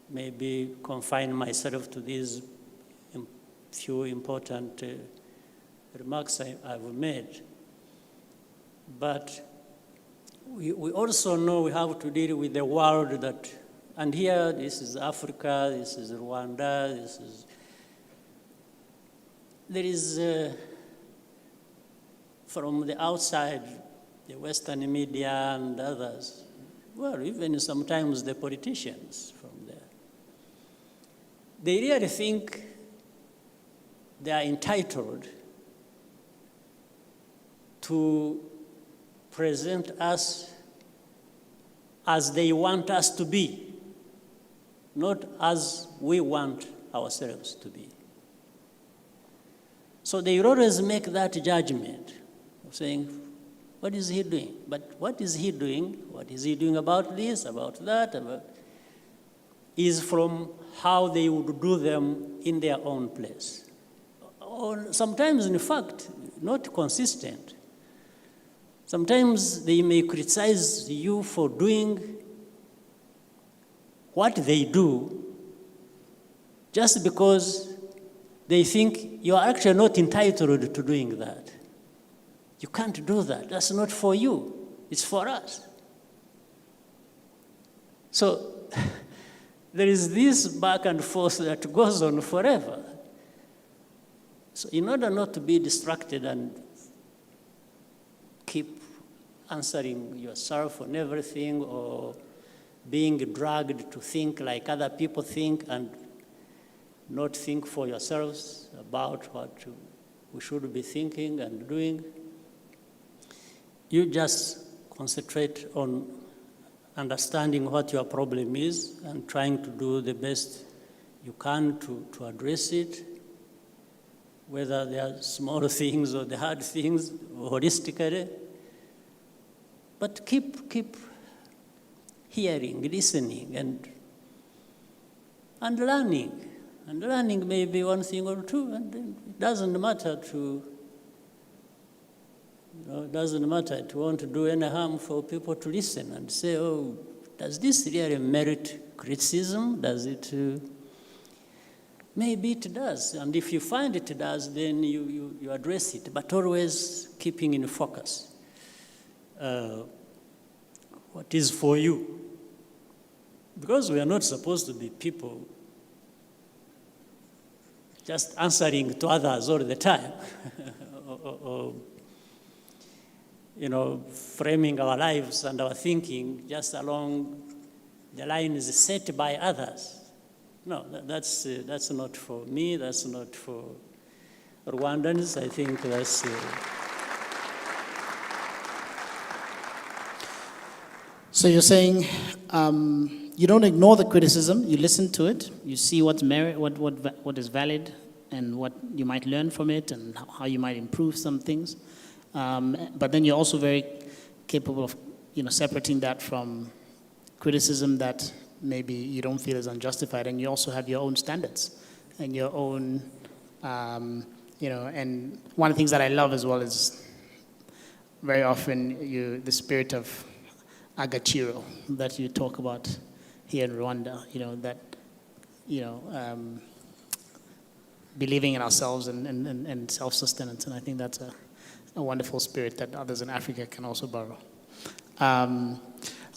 maybe confine myself to these few important remarks I've made. But we also know we have to deal with the world that, and here this is Africa, this is Rwanda, there is, from the outside, the Western media and others, well, even sometimes the politicians from there, they really think they are entitled to present us as they want us to be, not as we want ourselves to be. So they always make that judgment of saying, what is he doing? But what is he doing? What is he doing about this, about that, is from how they would do them in their own place. Or sometimes, in fact, not consistent. Sometimes they may criticize you for doing what they do just because they think you are actually not entitled to doing that. You can't do that. That's not for you. It's for us. So there is this back and forth that goes on forever. So in order not to be distracted and keep answering yourself on everything or being dragged to think like other people think and not think for yourselves about what we should be thinking and doing, you just concentrate on understanding what your problem is and trying to do the best you can to address it, whether they are small things or the hard things, holistically. But keep hearing, listening, and and learning. And learning may be one thing or two, and it doesn't matter it doesn't matter to want to do any harm for people to listen and say, oh, does this really merit criticism? Does it? Maybe it does. And if you find it does, then you address it, but always keeping in focus what is for you. Because we are not supposed to be people just answering to others all the time, or framing our lives and our thinking just along the lines set by others. No, that's not for me. That's not for Rwandans. I think that's. So you're saying you don't ignore the criticism. You listen to it. You see what's what is valid, and what you might learn from it, and how you might improve some things. But then you're also very capable of, separating that from criticism that maybe you don't feel is unjustified, and you also have your own standards and your own, and one of the things that I love as well is very often the spirit of Agaciro that you talk about here in Rwanda, believing in ourselves and self-sustenance, and I think that's a wonderful spirit that others in Africa can also borrow.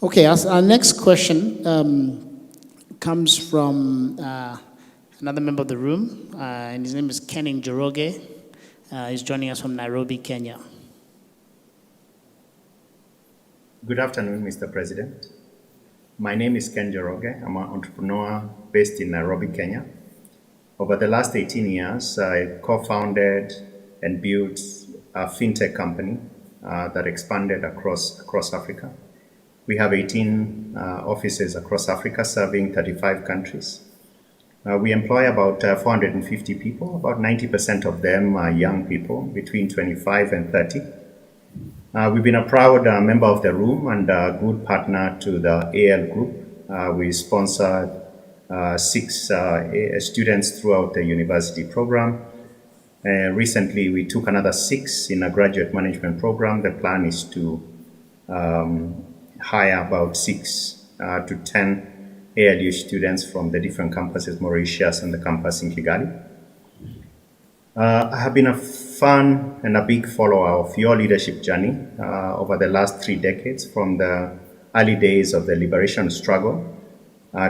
Okay, our next question comes from another member of the room, and his name is Ken Njoroge. He's joining us from Nairobi, Kenya. Good afternoon, Mr. President. My name is Ken Njoroge. I'm an entrepreneur based in Nairobi, Kenya. Over the last 18 years, I co-founded and built a fintech company that expanded across Africa. We have 18 offices across Africa, serving 35 countries. We employ about 450 people. About 90% of them are young people between 25 and 30. We've been a proud member of the room and a good partner to the AL group. We sponsored 6 students throughout the university program. Recently, we took another 6 in a graduate management program. The plan is to hire about 6 to 10 ALU students from the different campuses, Mauritius and the campus in Kigali. I have been a fan and a big follower of your leadership journey over the last 3 decades, from the early days of the liberation struggle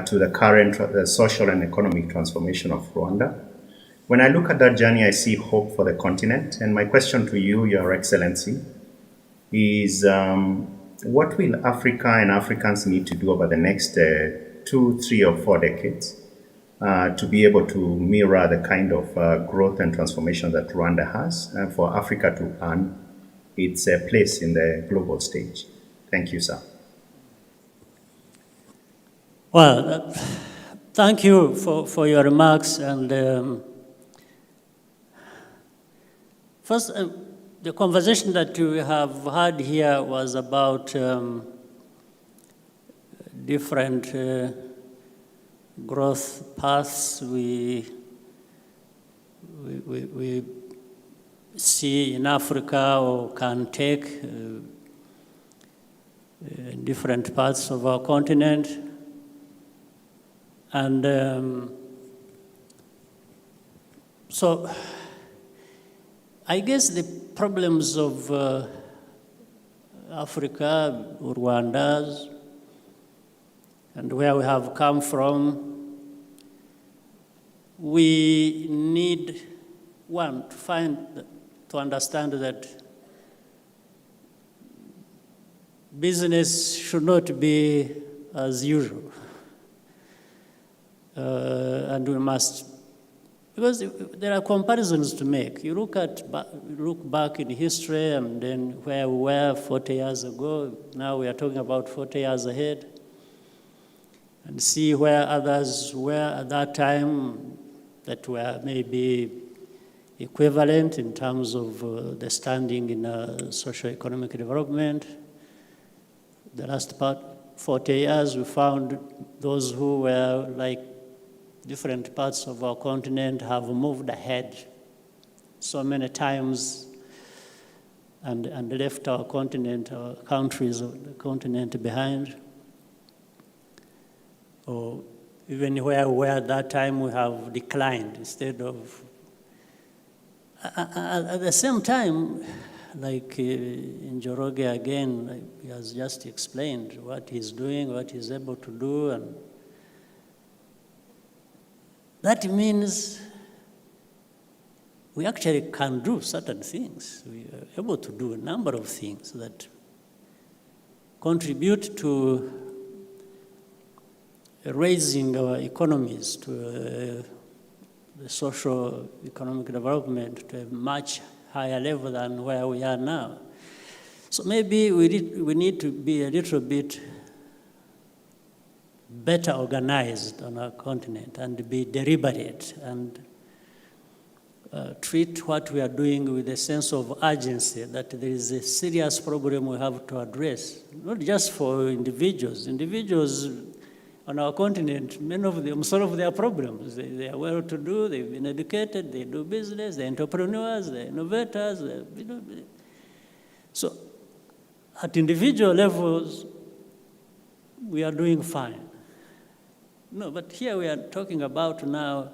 to the current social and economic transformation of Rwanda. When I look at that journey, I see hope for the continent. And my question to you, Your Excellency, is what will Africa and Africans need to do over the next 2, 3, or 4 decades to be able to mirror the kind of growth and transformation that Rwanda has, and for Africa to earn its place in the global stage? Thank you, sir. Well, thank you for your remarks. And first, the conversation that we have had here was about different growth paths we see in Africa or can take in different parts of our continent. And so I guess the problems of Africa, Rwanda's, and where we have come from, we need, one, to understand that business should not be as usual. And we must, because there are comparisons to make. You look back in history, and then where we were 40 years ago, now we are talking about 40 years ahead, and see where others were at that time that were maybe equivalent in terms of the standing in socio-economic development. The last 40 years, we found those who were like different parts of our continent have moved ahead so many times and left our continent, our countries, or the continent behind. Or even where we were at that time, we have declined instead of. At the same time, like in Njoroge again, like he has just explained what he's doing, what he's able to do, and that means we actually can do certain things. We are able to do a number of things that contribute to raising our economies to the social economic development to a much higher level than where we are now. So maybe we need to be a little bit better organized on our continent and be deliberate and treat what we are doing with a sense of urgency, that there is a serious problem we have to address, not just for individuals. Individuals on our continent, many of them solve their problems. They are well-to-do, they've been educated, they do business, they're entrepreneurs, they're innovators. So at individual levels, we are doing fine. No, but here we are talking about now,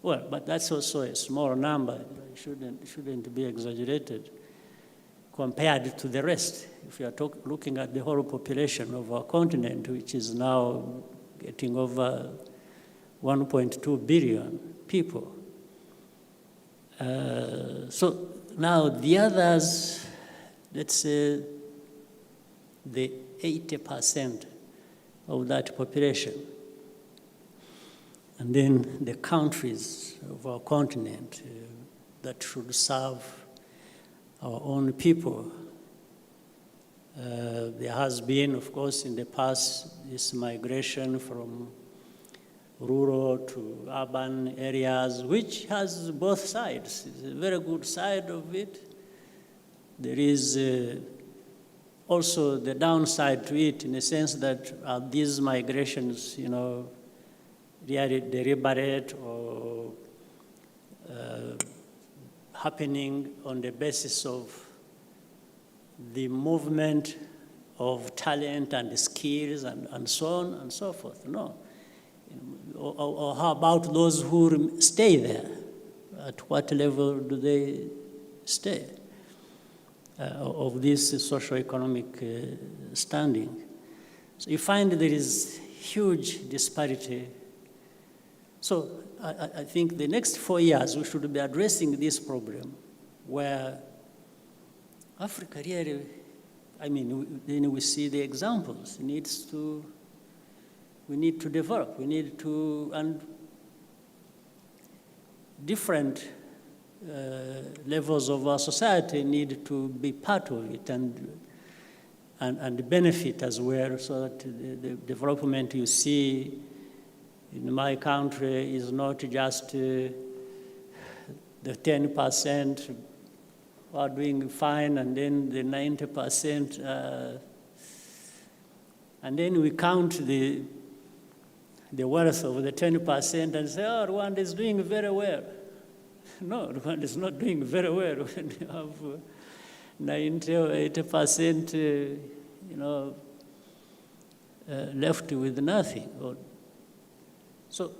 well, but that's also a small number. It shouldn't be exaggerated compared to the rest. If you are looking at the whole population of our continent, which is now getting over 1.2 billion people. So now the others, let's say the 80% of that population, and then the countries of our continent that should serve our own people. There has been, of course, in the past, this migration from rural to urban areas, which has both sides. It's a very good side of it. There is also the downside to it in the sense that these migrations, really deliberate or happening on the basis of the movement of talent and skills and so on and so forth. No. Or how about those who stay there? At what level do they stay of this socioeconomic standing? So you find there is huge disparity. So I think the next 4 years we should be addressing this problem where Africa really, then we see the examples. We need to develop. And different levels of our society need to be part of it and benefit as well, so that the development you see in my country is not just the 10% who are doing fine, and then the 90%, and then we count the wealth of the 10% and say, oh, Rwanda is doing very well. No, Rwanda is not doing very well when you have 90 or 80%, left with nothing. So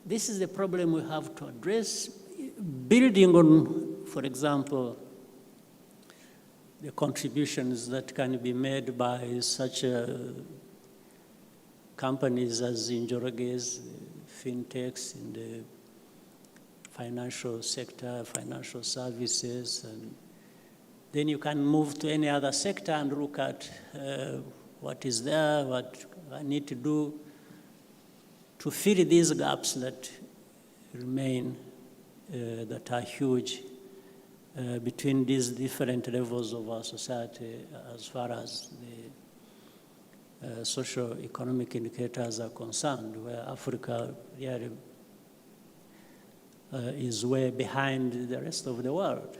this is the problem we have to address, building on, for example, the contributions that can be made by such companies as Njoroge's, fintechs in the financial sector, financial services, and then you can move to any other sector and look at what is there, what I need to do to fill these gaps that remain, that are huge between these different levels of our society as far as the socio-economic indicators are concerned, where Africa really is way behind the rest of the world.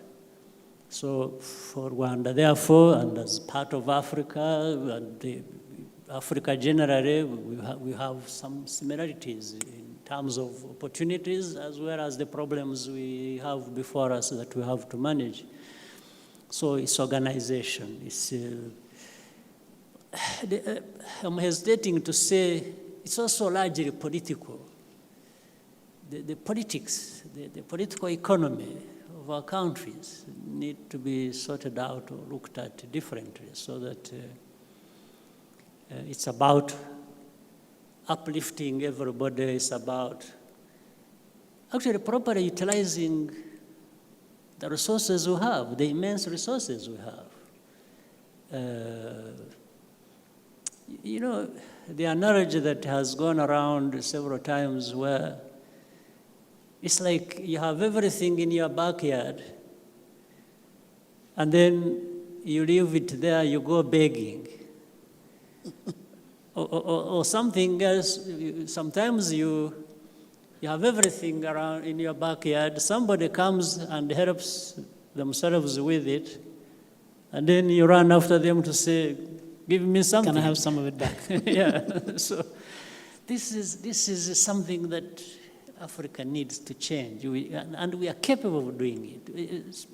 So for Rwanda, therefore, and as part of Africa, and Africa generally, we have some similarities in terms of opportunities as well as the problems we have before us that we have to manage. So it's organization. I'm hesitating to say it's also largely political. The politics, the political economy of our countries need to be sorted out or looked at differently so that it's about uplifting everybody. It's about actually properly utilizing the resources we have, the immense resources we have. You know, the analogy that has gone around several times where it's like you have everything in your backyard and then you leave it there, you go begging. or something else. Sometimes you have everything around in your backyard. Somebody comes and helps themselves with it, and then you run after them to say, "Give me something." Can I have some of it back? Yeah. So this is something that Africa needs to change, and we are capable of doing it.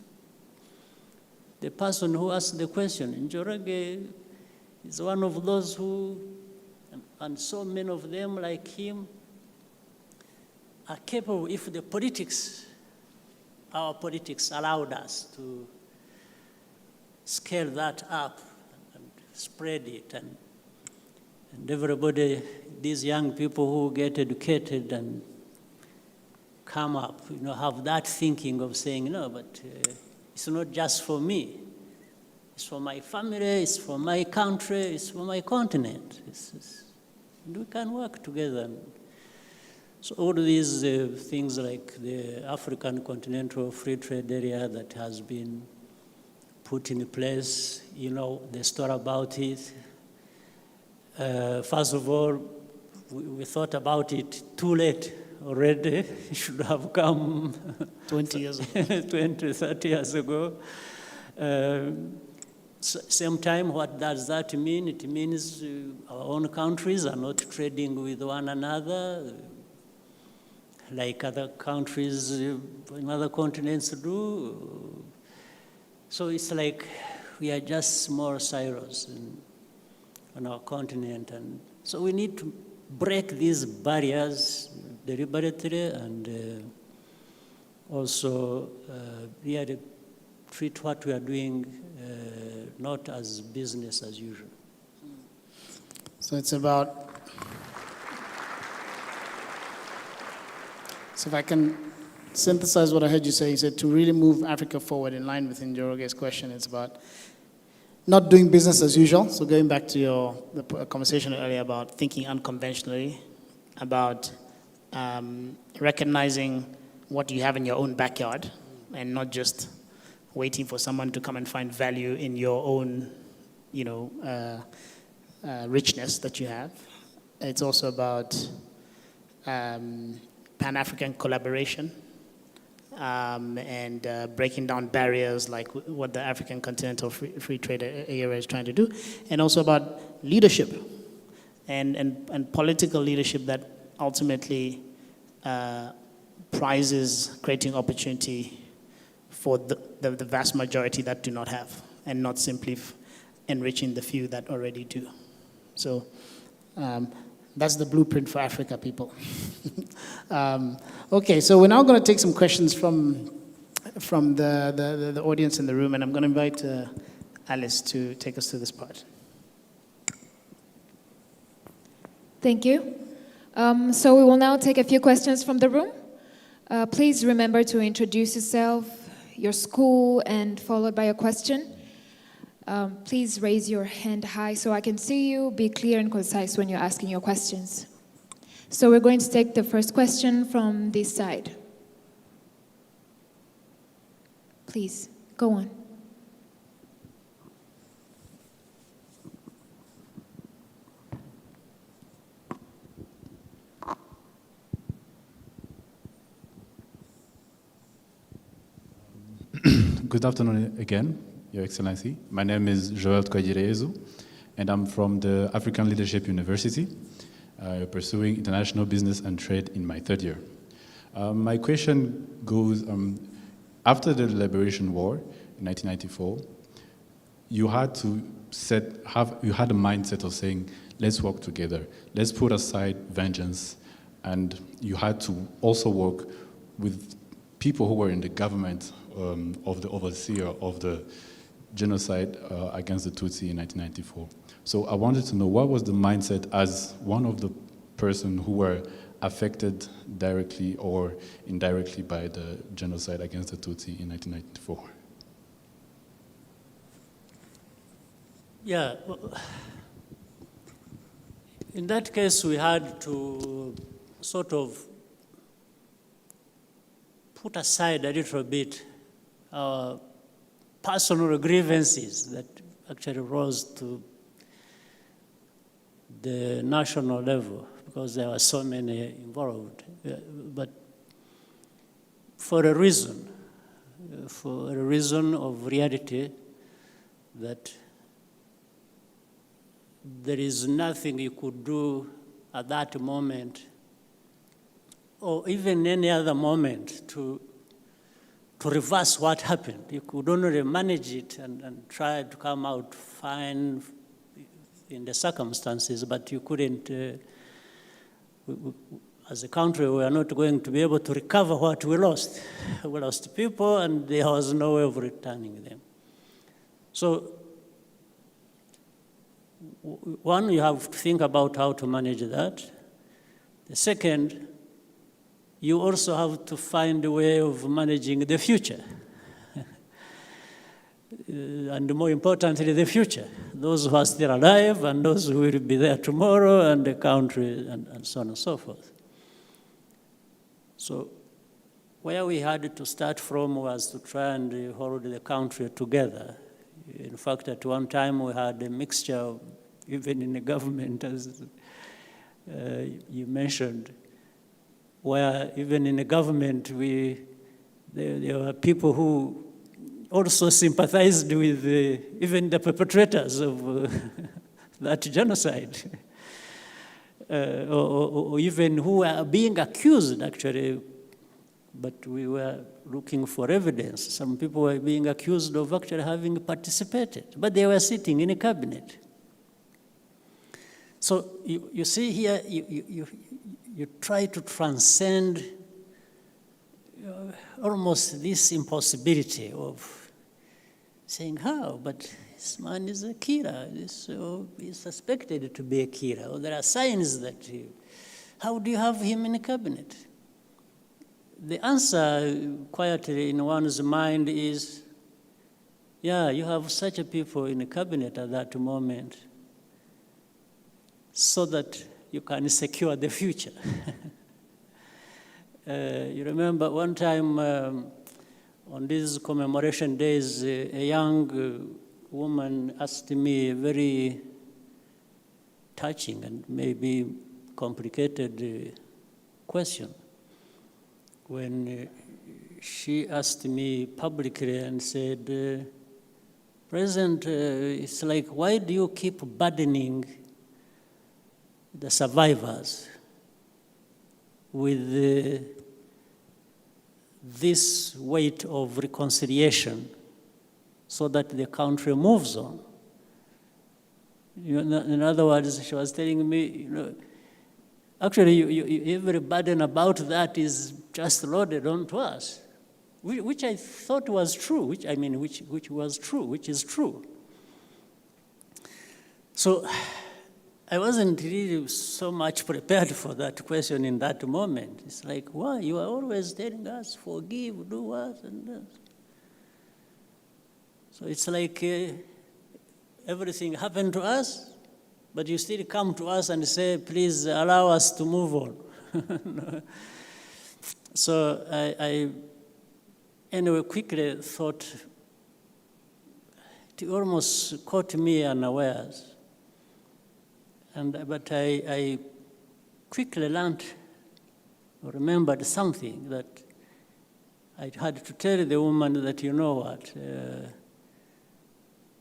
The person who asked the question, Njoroge, is one of those who, and so many of them like him, are capable if the politics, our politics allowed us to scale that up and spread it, and everybody, these young people who get educated and come up, have that thinking of saying, no, but it's not just for me. It's for my family, it's for my country, it's for my continent. We can work together. So all these things like the African Continental Free Trade Area that has been put in place, the story about it. First of all, we thought about it too late already. It should have come 20 years ago. 20, 30 years ago. Same time, what does that mean? It means our own countries are not trading with one another like other countries in other continents do. So it's like we are just small silos on our continent. And so we need to break these barriers deliberately and also really treat what we are doing not as business as usual. So it's about, so if I can synthesize what I heard you say, you said to really move Africa forward in line with Njoroge's question, it's about not doing business as usual. So going back to the conversation earlier about thinking unconventionally, about recognizing what you have in your own backyard and not just waiting for someone to come and find value in your own, richness that you have. It's also about Pan-African collaboration and breaking down barriers like what the African Continental Free Trade Area is trying to do, and also about leadership and political leadership that ultimately prizes creating opportunity for the vast majority that do not have, and not simply enriching the few that already do. So that's the blueprint for Africa, people. Okay, so we're now going to take some questions from the audience in the room, and I'm going to invite Alice to take us through this part. Thank you. So we will now take a few questions from the room. Please remember to introduce yourself, your school, and followed by a question. Please raise your hand high so I can see you. Be clear and concise when you're asking your questions. So we're going to take the first question from this side. Please, go on. Good afternoon again, Your Excellency. My name is Joel Twagireyezu, and I'm from the African Leadership University. pursuing international business and trade in my third year. My question goes, after the Liberation War in 1994, you had a mindset of saying, let's work together, let's put aside vengeance, and you had to also work with people who were in the government of the overseer of the genocide against the Tutsi in 1994. So I wanted to know, what was the mindset as one of the person who were affected directly or indirectly by the genocide against the Tutsi in 1994? Yeah, well, in that case, we had to sort of put aside a little bit our personal grievances that actually rose to the national level because there were so many involved. But for a reason of reality, that there is nothing you could do at that moment or even any other moment to reverse what happened. You could only manage it and try to come out fine in the circumstances, but you couldn't, as a country, we are not going to be able to recover what we lost. We lost people and there was no way of returning them. So, one, you have to think about how to manage that. The second, you also have to find a way of managing the future. And more importantly, the future. Those who are still alive and those who will be there tomorrow and the country and so on and so forth. So where we had to start from was to try and hold the country together. In fact, at one time we had a mixture, even in the government, as you mentioned, where even in the government, there were people who also sympathized with even the perpetrators of that genocide, or even who were being accused, actually, but we were looking for evidence. Some people were being accused of actually having participated, but they were sitting in a cabinet. So you see here, you try to transcend almost this impossibility of saying, how? But this man is a killer. He's suspected to be a killer. Or there are signs that how do you have him in a cabinet? The answer quietly in one's mind is, yeah, you have such a people in a cabinet at that moment so that you can secure the future. You remember one time on these commemoration days, a young woman asked me a very touching and maybe complicated question when she asked me publicly and said, President, it's like, why do you keep burdening the survivors with this weight of reconciliation so that the country moves on? In other words, she was telling me, actually, every burden about that is just loaded onto us, which I thought was true, which is true. So I wasn't really so much prepared for that question in that moment. It's like, why? You are always telling us, forgive, do what, and that. So it's like everything happened to us, but you still come to us and say, please allow us to move on. So I anyway quickly thought, it almost caught me unawares. But I quickly learned or remembered something that I had to tell the woman that, you know what,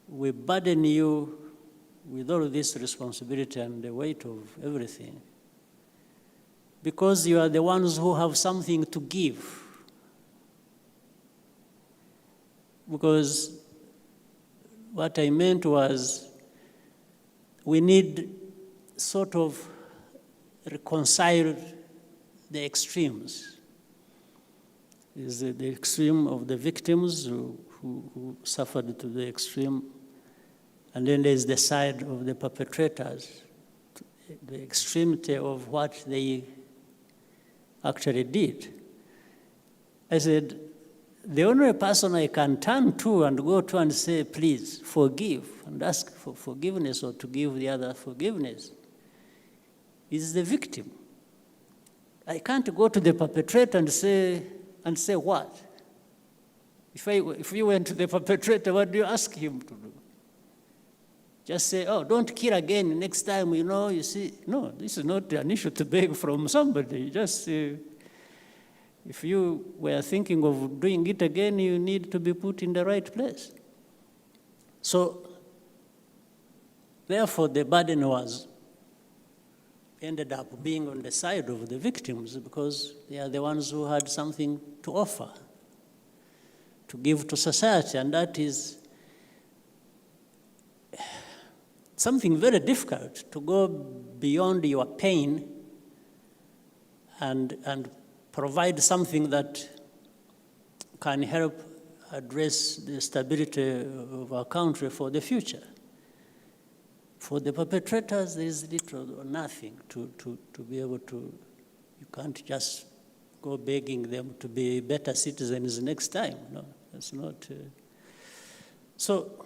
we burden you with all this responsibility and the weight of everything. because you are the ones who have something to give. Because what I meant was we need sort of reconcile the extremes. Is the extreme of the victims who suffered to the extreme, and then there's the side of the perpetrators, the extremity of what they actually did. I said, the only person I can turn to and go to and say, please, forgive, and ask for forgiveness or to give the other forgiveness, is the victim. I can't go to the perpetrator and say what? If you went to the perpetrator, what do you ask him to do? Just say, oh, don't kill again next time, you see. No, this is not an issue to beg from somebody. Just if you were thinking of doing it again, you need to be put in the right place. So, therefore, the burden ended up being on the side of the victims because they are the ones who had something to offer, to give to society, and that is something very difficult, to go beyond your pain and provide something that can help address the stability of our country for the future. For the perpetrators, there is little or nothing to be able to, you can't just go begging them to be better citizens next time. No, that's not. So,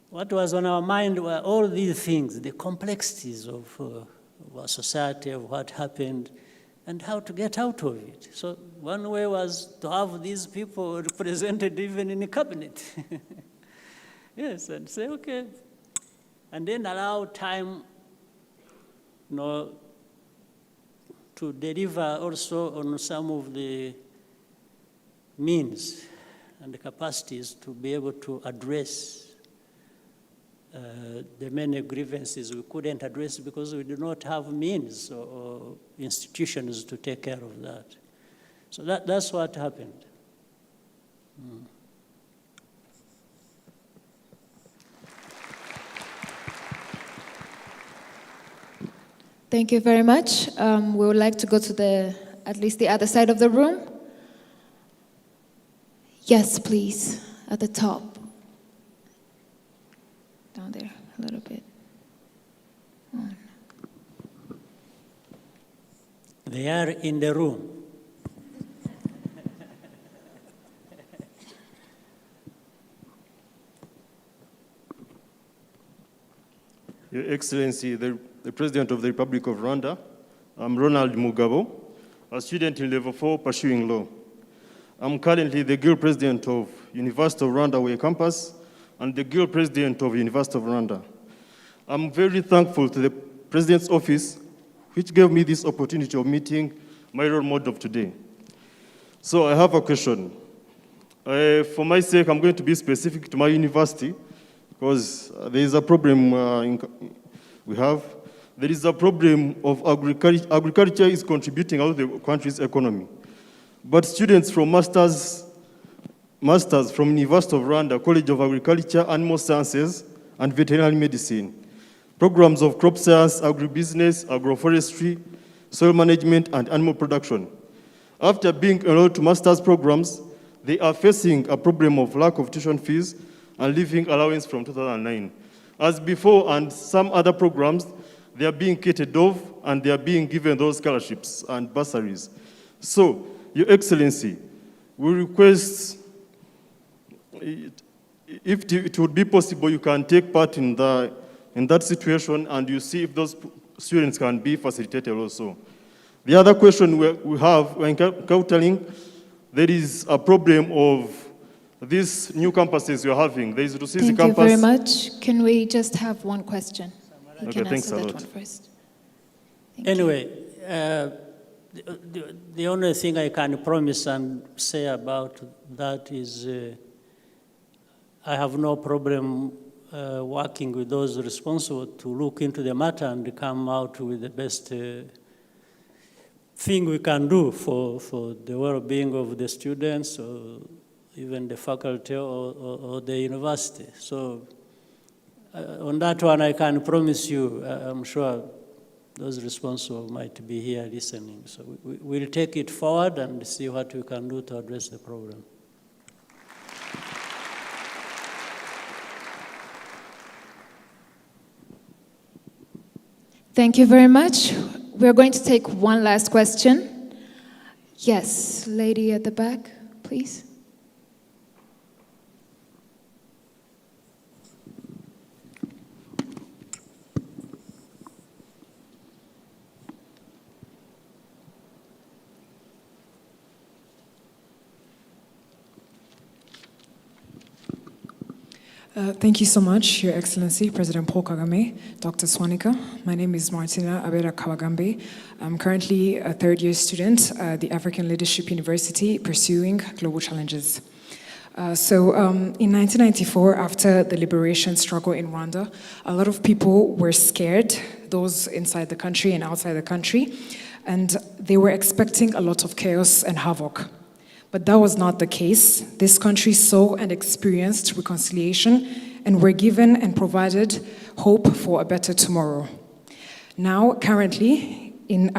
what was on our mind were all these things, the complexities of our society, of what happened, and how to get out of it. So one way was to have these people represented even in the cabinet. Yes, and say, okay. And then allow time, to deliver also on some of the means and the capacities to be able to address the many grievances we couldn't address because we do not have means or institutions to take care of that. So that's what happened. Thank you very much. We would like to go to at least the other side of the room. Yes, please, at the top. Down there, a little bit. On. They are in the room. Your Excellency, the President of the Republic of Rwanda, I'm Ronald Mugabo, a student in Level 4 pursuing law. I'm currently the Guild President of University of Rwanda Way Campus and the Guild President of University of Rwanda. I'm very thankful to the President's Office, which gave me this opportunity of meeting my role model of today. So I have a question. For my sake, I'm going to be specific to my university, because there is a problem we have. There is a problem of agriculture. Agriculture is contributing out of the country's economy. But students from masters from University of Rwanda, College of Agriculture, Animal Sciences, and Veterinary Medicine, programs of crop science, agribusiness, agroforestry, soil management, and animal production. After being enrolled to master's programs, they are facing a problem of lack of tuition fees and living allowance from 2009. As before, and some other programs, they are being catered off and they are being given those scholarships and bursaries. So, Your Excellency, we request, if it would be possible, you can take part in that situation and you see if those students can be facilitated also. The other question we have, we're encountering, there is a problem of these new campuses you're having. There is Rusizi campus. Thank you very much. Can we just have one question? You Okay, can thanks answer a that lot. one first. Thank you. Anyway, the only thing I can promise and say about that is I have no problem working with those responsible to look into the matter and come out with the best thing we can do for the well-being of the students or even the faculty or the university. So on that one, I can promise you, I'm sure those responsible might be here listening. So we'll take it forward and see what we can do to address the problem. Thank you very much. We're going to take one last question. Yes, lady at the back, please. Thank you so much, Your Excellency, President Paul Kagame, Dr. Swaniker. My name is Martina Abera Kawagambe. I'm currently a third-year student at the African Leadership University pursuing global challenges. In 1994, after the liberation struggle in Rwanda, a lot of people were scared, those inside the country and outside the country, and they were expecting a lot of chaos and havoc. But that was not the case. This country saw and experienced reconciliation and were given and provided hope for a better tomorrow. Now, currently, in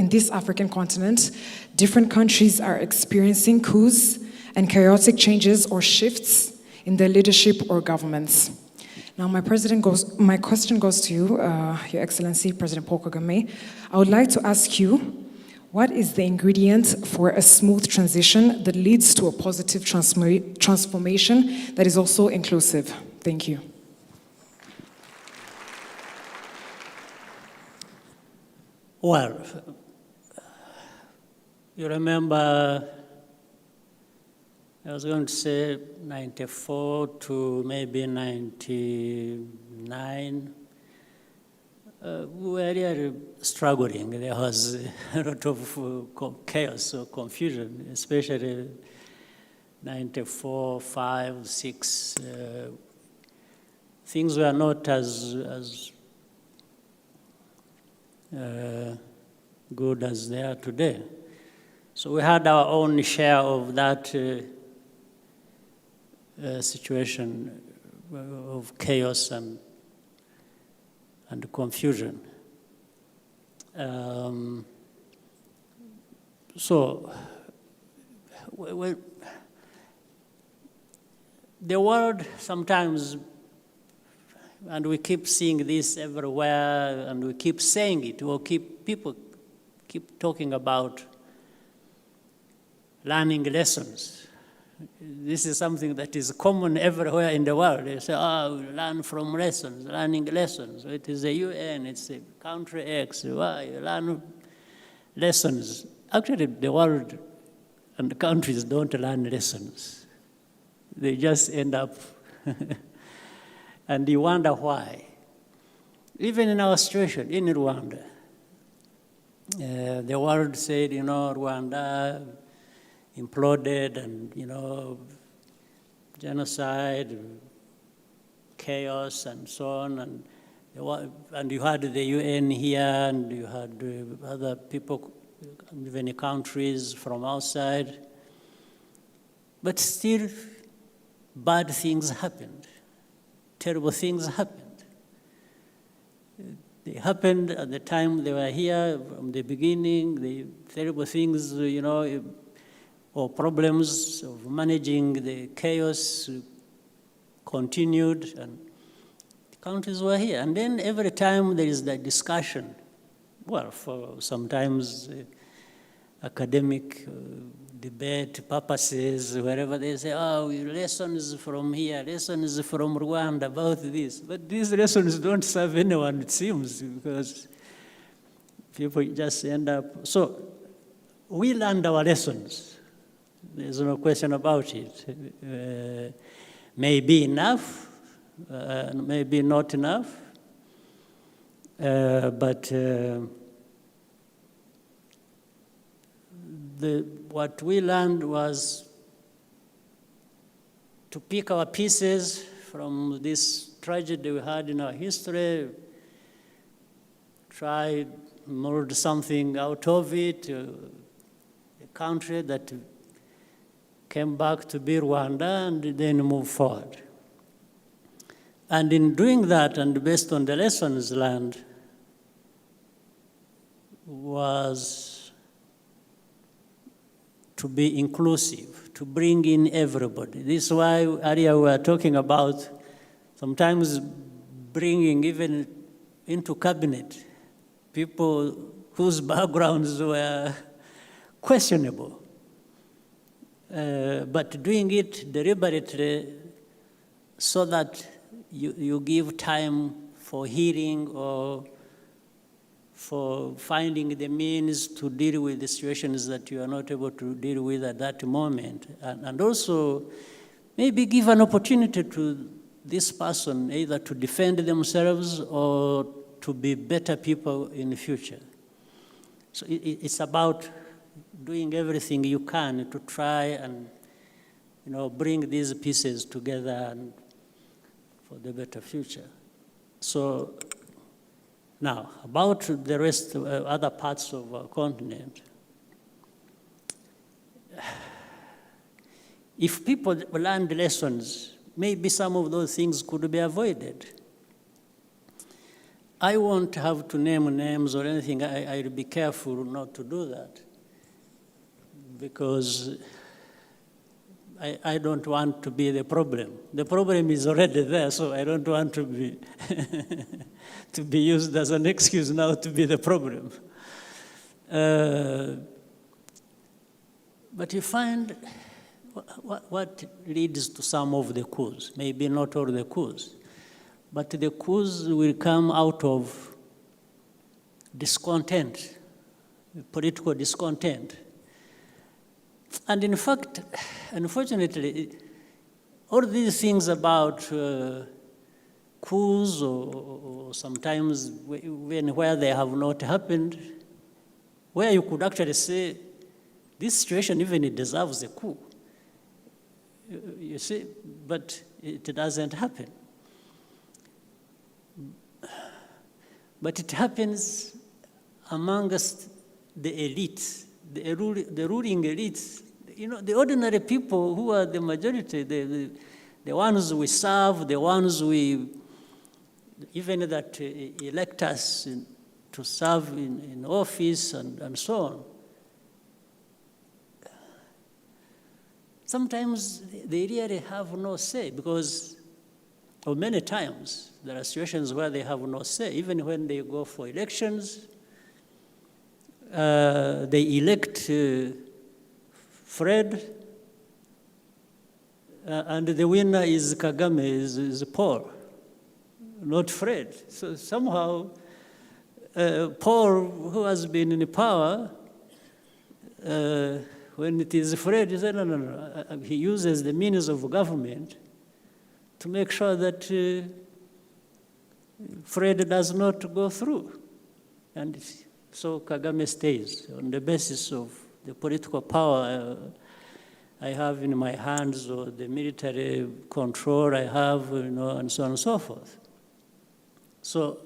this African continent, different countries are experiencing coups and chaotic changes or shifts in their leadership or governments. Now, my question goes to you, Your Excellency, President Paul Kagame. I would like to ask you, what is the ingredient for a smooth transition that leads to a positive transformation that is also inclusive? Thank you. Well, you remember, I was going to say 94 to maybe 99. We were really struggling. There was a lot of chaos or confusion, especially 94, 5, 6. Things were not as good as they are today. So we had our own share of that situation of chaos and confusion. The world sometimes, and we keep seeing this everywhere, and we keep saying it, or people keep talking about learning lessons. This is something that is common everywhere in the world. They say, we learn from lessons, learning lessons. It is the UN, it's the country X, you learn lessons. Actually, the world and the countries don't learn lessons. They just end up, and you wonder why. Even in our situation, in Rwanda, the world said, Rwanda imploded and, genocide, chaos, and so on. And you had the UN here, and you had other people, even countries from outside. But still, bad things happened. Terrible things happened. They happened at the time they were here, from the beginning, the terrible things, or problems of managing the chaos continued, and the countries were here. And then every time there is that discussion, for sometimes academic debate purposes, wherever they say, lessons from here, lessons from Rwanda about this. But these lessons don't serve anyone, it seems, because people just end up. So we learned our lessons. There's no question about it. Maybe enough, maybe not enough, but what we learned was to pick our pieces from this tragedy we had in our history, try mold something out of it, a country that came back to be Rwanda and then move forward. And in doing that, and based on the lessons learned, was to be inclusive, to bring in everybody. This is why earlier we were talking about sometimes bringing even into cabinet people whose backgrounds were questionable. But doing it deliberately so that you give time for hearing or for finding the means to deal with the situations that you are not able to deal with at that moment. And also maybe give an opportunity to this person either to defend themselves or to be better people in the future. So it's about doing everything you can to try and bring these pieces together and for the better future. So now, about the rest of other parts of our continent. If people learned lessons, maybe some of those things could be avoided. I won't have to name names or anything. I'll be careful not to do that because I don't want to be the problem. The problem is already there, so I don't want to be to be used as an excuse now to be the problem. But you find what leads to some of the coups, maybe not all the coups, but the coups will come out of discontent, political discontent. And in fact, unfortunately, all these things about coups or sometimes when where they have not happened, where you could actually say, this situation even it deserves a coup. You see, but it doesn't happen. But it happens amongst the elites, the ruling elites. The ordinary people who are the majority, the ones we serve, the ones even that elect us to serve in office and so on. Sometimes they really have no say because, or many times, there are situations where they have no say. Even when they go for elections, they elect Fred, and the winner is Kagame, is Paul, not Fred. So somehow, Paul, who has been in power, when it is Fred, he said, no. He uses the means of government to make sure that Fred does not go through. And so Kagame stays on the basis of the political power I have in my hands or the military control I have, and so on and so forth. So,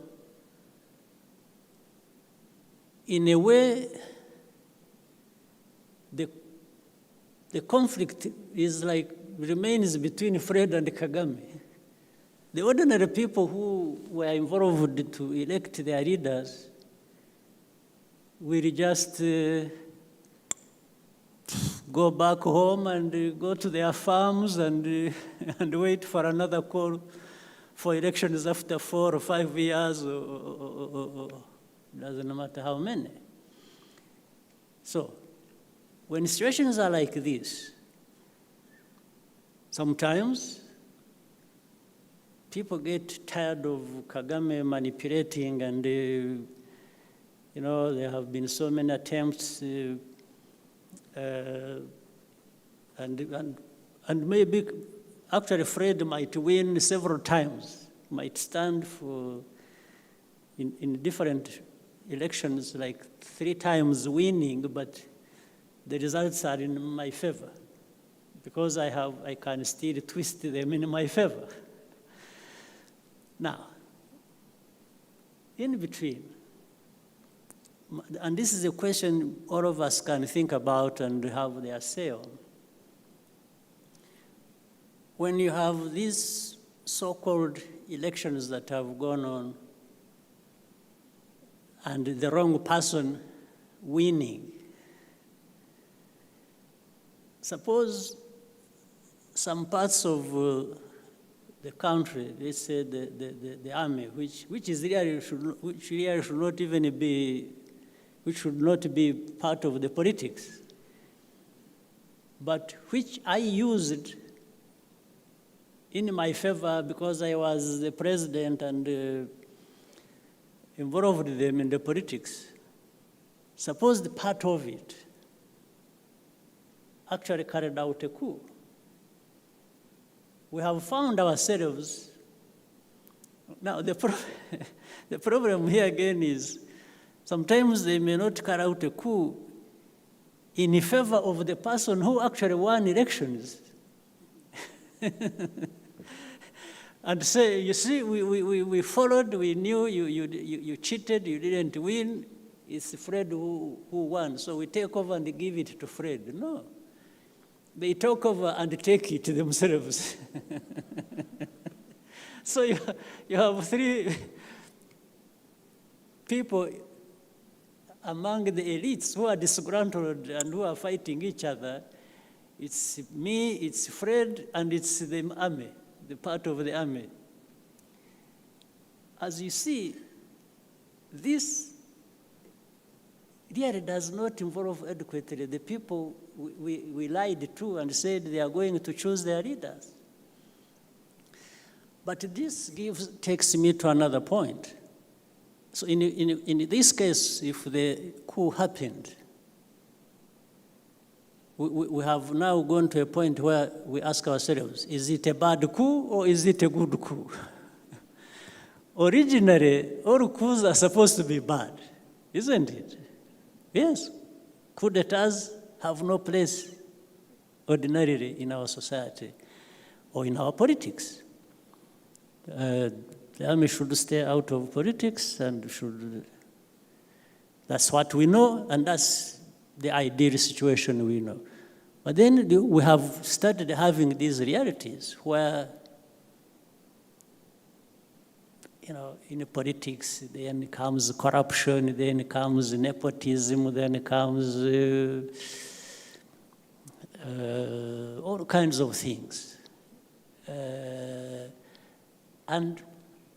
in a way, the conflict is remains between Fred and Kagame. The ordinary people who were involved to elect their leaders will just go back home and go to their farms and wait for another call for elections after 4 or 5 years, or doesn't matter how many. So, when situations are like this, sometimes people get tired of Kagame manipulating, and there have been so many attempts, and maybe actually Fred might win several times, might stand for in different elections 3 times winning, but the results are in my favor because I can still twist them in my favor. Now, in between, and this is a question all of us can think about and have their say on. When you have these so-called elections that have gone on and the wrong person winning, suppose some parts of the country, let's say the army, which really should not even be, which should not be part of the politics, but which I used in my favor because I was the president and involved them in the politics. Suppose the part of it actually carried out a coup. We have found ourselves, now the problem here again is sometimes they may not carry out a coup in favor of the person who actually won elections. And say, you see, we followed, we knew you cheated, you didn't win, it's Fred who won, so we take over and give it to Fred. No. They take over and take it themselves. So you have three people among the elites who are disgruntled and who are fighting each other. It's me, it's Fred, and it's the army, the part of the army. As you see, this really does not involve adequately the people we lied to and said they are going to choose their leaders. But this takes me to another point. So in this case, if the coup happened, we have now gone to a point where we ask ourselves, is it a bad coup or is it a good coup? Originally, all coups are supposed to be bad, isn't it? Yes, coup d'etats have no place ordinarily in our society or in our politics. The army should stay out of politics and that's what we know, and that's the ideal situation we know. But then we have started having these realities where, in politics, then comes corruption, then comes nepotism, then comes all kinds of things. And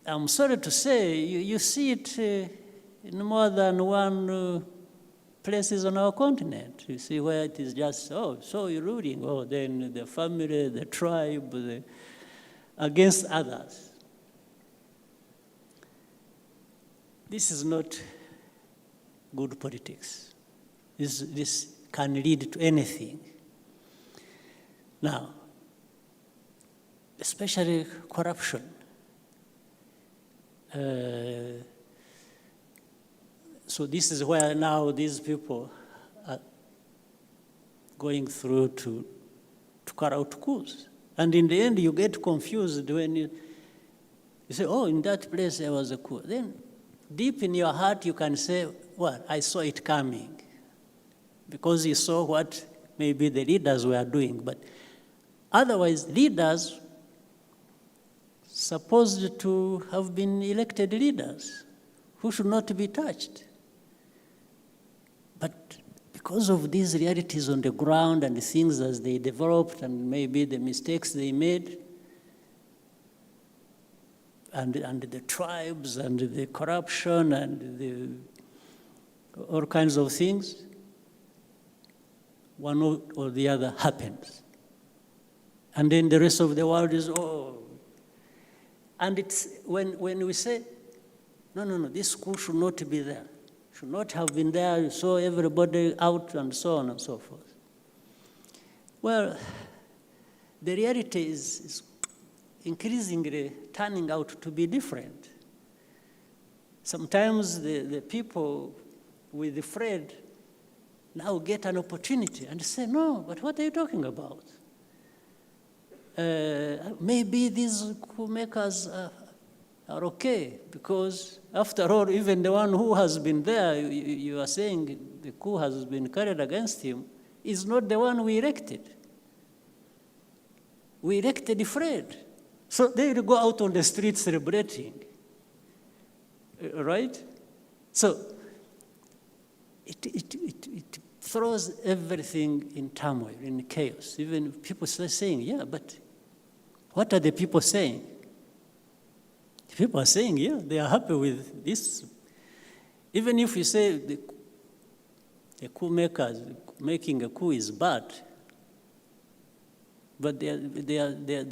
I'm sorry to say, you see it in more than one places on our continent. You see where it is just, so you're ruling, then the family, the tribe, against others. This is not good politics. This can lead to anything. Now, especially corruption. So this is where now these people are going through to carry out coups. And in the end, you get confused when you say, in that place there was a coup. Then deep in your heart, you can say, well, I saw it coming, because you saw what maybe the leaders were doing. But otherwise, leaders supposed to have been elected leaders who should not be touched. But because of these realities on the ground and the things as they developed and maybe the mistakes they made, and the tribes and the corruption and all kinds of things, one or the other happens. And then the rest of the world is, And it's when we say, no, this coup should not be there, should not have been there, so everybody out and so on and so forth. Well, the reality is increasingly turning out to be different. Sometimes the people with the Fred now get an opportunity and say, no, but what are you talking about? Maybe these coup makers are okay, because after all, even the one who has been there, you are saying the coup has been carried against him, is not the one we elected. We elected Fred. So they will go out on the street celebrating, right? So it throws everything in turmoil, in chaos. Even people start saying, yeah, but what are the people saying? People are saying, yeah, they are happy with this. Even if you say the coup makers making a coup is bad, but there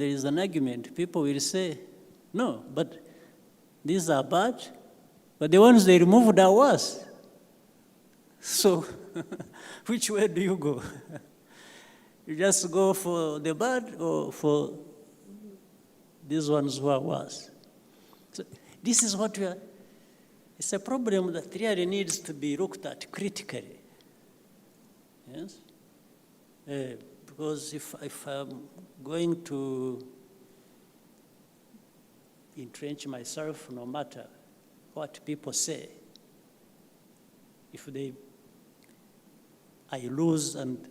is an argument. People will say, no, but these are bad, but the ones they removed are worse. So which way do you go? You just go for the bad or for these ones who are worse? So this is what it's a problem that really needs to be looked at critically. Yes? Because if I'm going to entrench myself, no matter what people say, if I lose and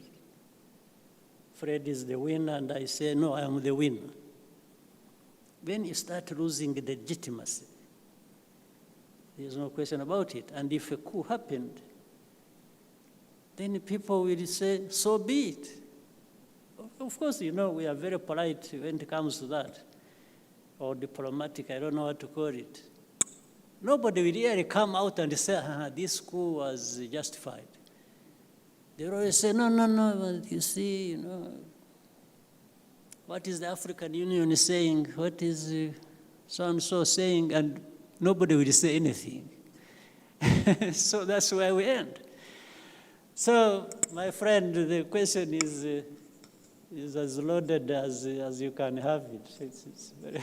Fred is the winner and I say, no, I am the winner, then you start losing the legitimacy. There's no question about it. And if a coup happened, then people will say, so be it. Of course, we are very polite when it comes to that, or diplomatic, I don't know what to call it. Nobody will really come out and say, this coup was justified. They will always say, no, you see, what is the African Union saying? What is so-and-so saying? And nobody will say anything. So that's where we end. So, my friend, the question is as loaded as you can have it. It's very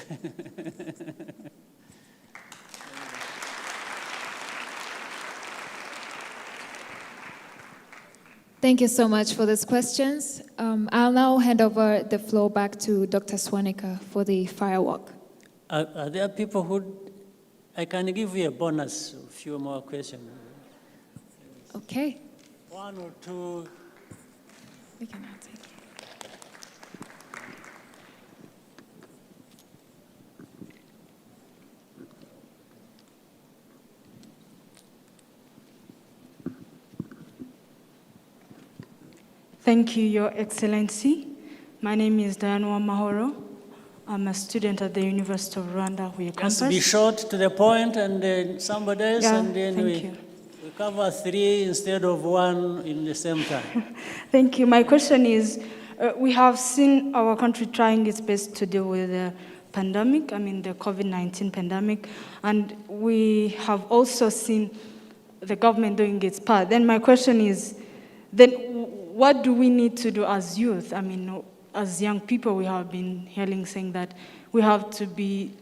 Thank you so much for these questions. I'll now hand over the floor back to Dr. Swaniker for the firework. Are there people who... I can give you a bonus, a few more questions. Okay. One or two. We can now take it. Thank you, Your Excellency. My name is Dianwa Mahoro. I'm a student at the University of Rwanda, Huye campus. Just be short to the point, and then somebody else, and then we cover 3 instead of 1 in the same time. Thank you. My question is, we have seen our country trying its best to deal with the pandemic, the COVID-19 pandemic, and we have also seen the government doing its part. Then my question is, then what do we need to do as youth? As young people, we have been hearing saying that we have to be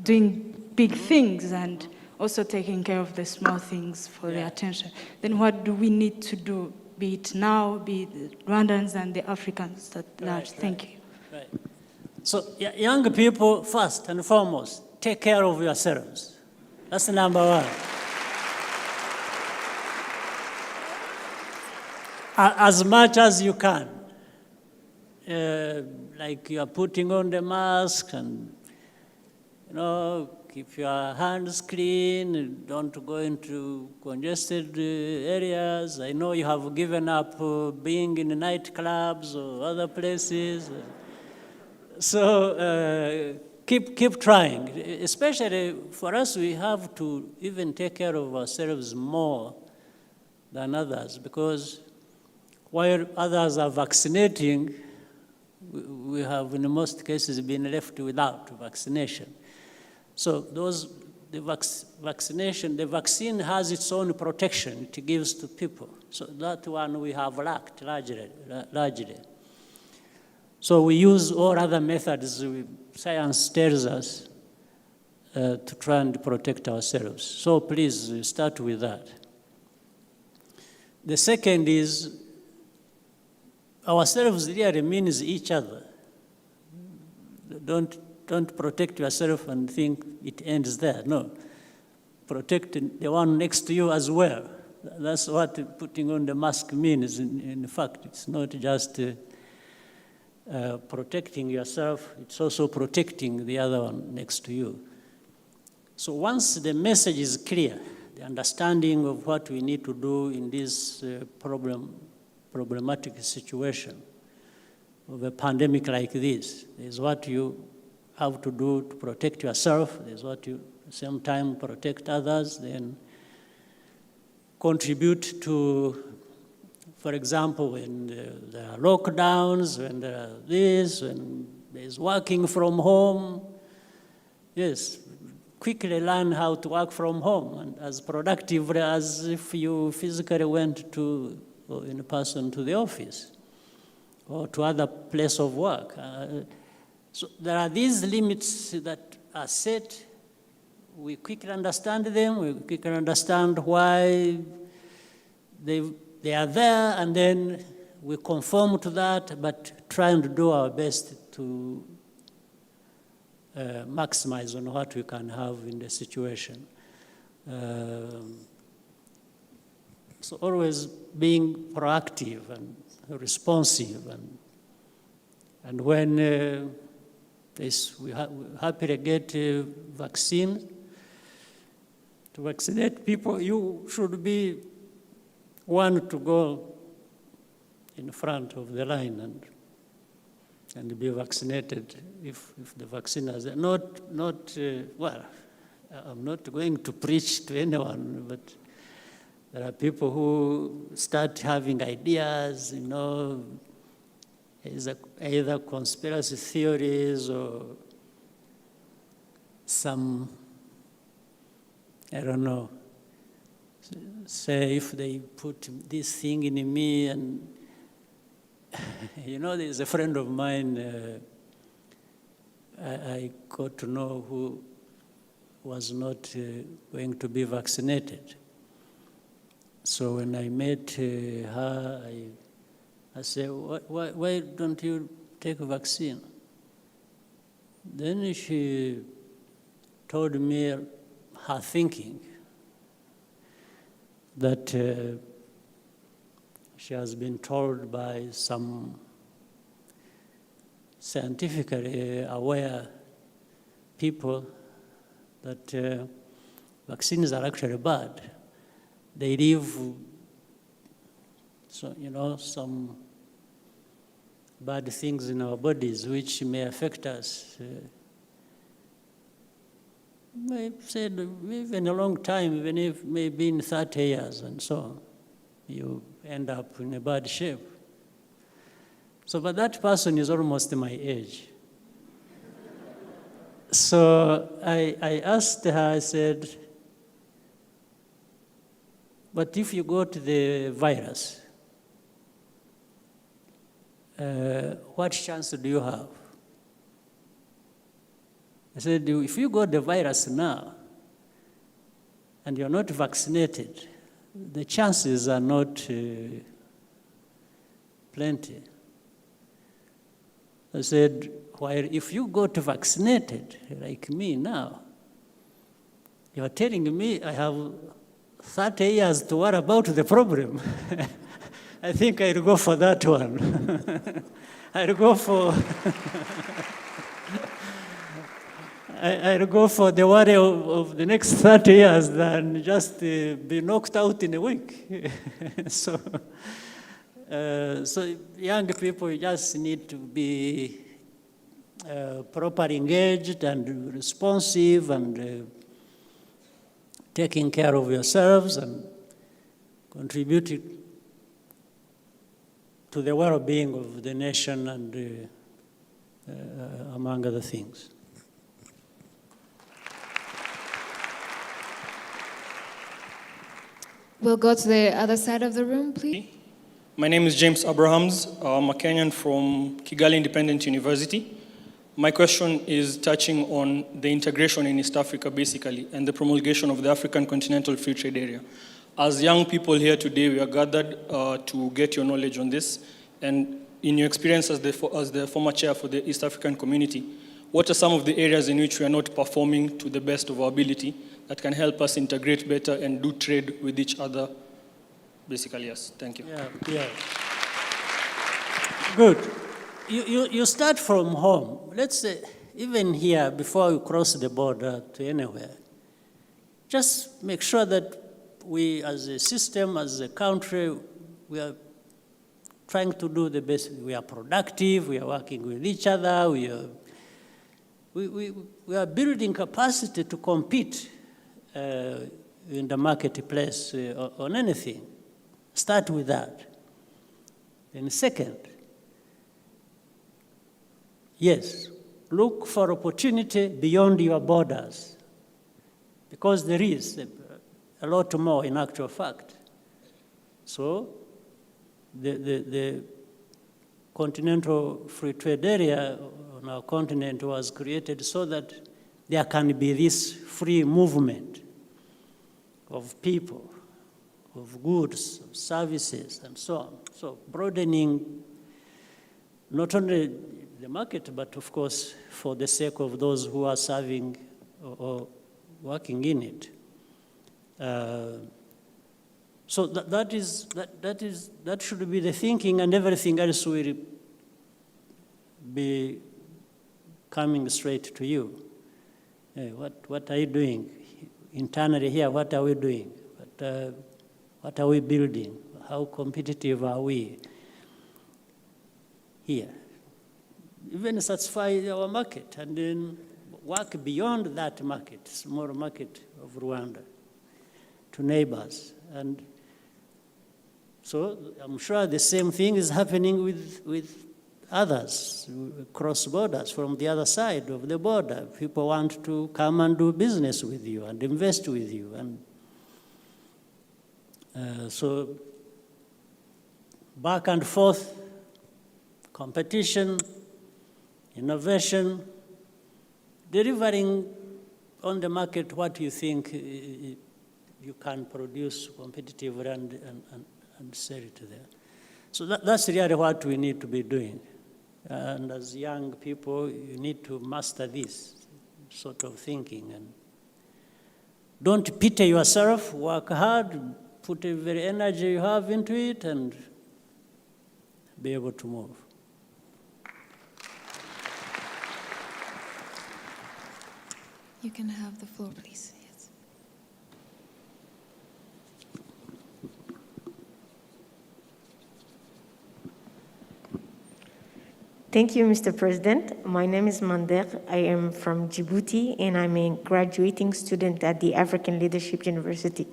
doing big things and also taking care of the small things for the attention. Then what do we need to do, be it now, be it the Rwandans and the Africans at large? Thank you. Right. So young people, first and foremost, take care of yourselves. That's number 1. As much as you can. Like you are putting on the mask and, keep your hands clean, don't go into congested areas. I know you have given up being in nightclubs or other places. So keep trying. Especially for us, we have to even take care of ourselves more than others, because while others are vaccinating, we have in most cases been left without vaccination. So the vaccine has its own protection it gives to people. So that one we have lacked largely. So we use all other methods science tells us to try and protect ourselves. So please start with that. The second is, ourselves really means each other. Don't don't protect yourself and think it ends there. No. Protect the one next to you as well. That's what putting on the mask means. In fact, it's not just protecting yourself, it's also protecting the other one next to you. So once the message is clear, the understanding of what we need to do in this problematic situation of a pandemic like this, is what you have to do to protect yourself, there's what you, at the same time, protect others, then contribute to, for example, when there are lockdowns, when there are this, when there's working from home, yes, quickly learn how to work from home and as productively as if you physically went to, or in person, to the office or to other place of work. So there are these limits that are set. We quickly understand them. We quickly understand why they are there, and then we conform to that, but trying to do our best to maximize on what we can have in the situation. So always being proactive and responsive, and when we happily get vaccine, to vaccinate people, you should be one to go in front of the line and be vaccinated if the vaccine is well, I'm not going to preach to anyone, but there are people who start having ideas, either conspiracy theories or some, I don't know, say if they put this thing in me, and there's a friend of mine I got to know who was not going to be vaccinated. So when I met her, I said, why don't you take a vaccine? Then she told me her thinking, that she has been told by some scientifically aware people that vaccines are actually bad. They leave, some bad things in our bodies which may affect us. I said, even a long time, even if maybe in 30 years and so on, you end up in a bad shape. So, but that person is almost my age. So I asked her, I said, but if you got the virus, what chance do you have? I said, if you got the virus now and you're not vaccinated, the chances are not plenty. I said, while if you got vaccinated, like me now, you're telling me I have 30 years to worry about the problem. I think I'll go for that one. I'll go for... I'll go for the worry of the next 30 years than just be knocked out in a week. So young people just need to be properly engaged and responsive and taking care of yourselves and contributing to the well-being of the nation and among other things. We'll go to the other side of the room, please. My name is James Abrahams. I'm a Kenyan from Kigali Independent University. My question is touching on the integration in East Africa, basically, and the promulgation of the African Continental Free Trade Area. As young people here today, we are gathered to get your knowledge on this. And in your experience as the former chair for the East African community, what are some of the areas in which we are not performing to the best of our ability that can help us integrate better and do trade with each other? Basically, yes. Thank you. Yeah. Good. You start from home. Let's say, even here, before you cross the border to anywhere, just make sure that we, as a system, as a country, we are trying to do the best. We are productive, we are working with each other, we are building capacity to compete in the marketplace on anything. Start with that. And second, yes, look for opportunity beyond your borders, because there is a lot more in actual fact. So the continental free trade area on our continent was created so that there can be this free movement of people, of goods, of services, and so on. So broadening not only the market, but of course for the sake of those who are serving or working in it. So that should be the thinking, and everything else will be coming straight to you. Hey, what are you doing internally here? What are we doing? What are we building? How competitive are we here? Even satisfy our market, and then work beyond that market, small market of Rwanda, to neighbors. And so I'm sure the same thing is happening with others, cross borders, from the other side of the border. People want to come and do business with you and invest with you. And so back and forth, competition, innovation, delivering on the market what you think you can produce competitively and sell it there. So that's really what we need to be doing. And as young people, you need to master this sort of thinking. And don't pity yourself, work hard, put every energy you have into it, and be able to move. You can have the floor, please. Yes. Thank you, Mr. President. My name is Mander. I am from Djibouti, and I'm a graduating student at the African Leadership University.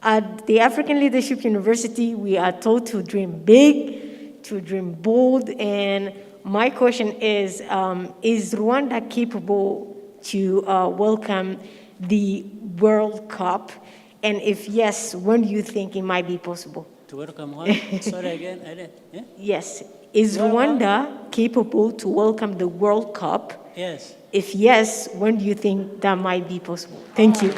At the African Leadership University, we are taught to dream big, to dream bold, and my question is Rwanda capable to welcome the World Cup? And if yes, when do you think it might be possible? To welcome what? Sorry again. Yes. Is Rwanda capable to welcome the World Cup? Yes. If yes, when do you think that might be possible? Thank you.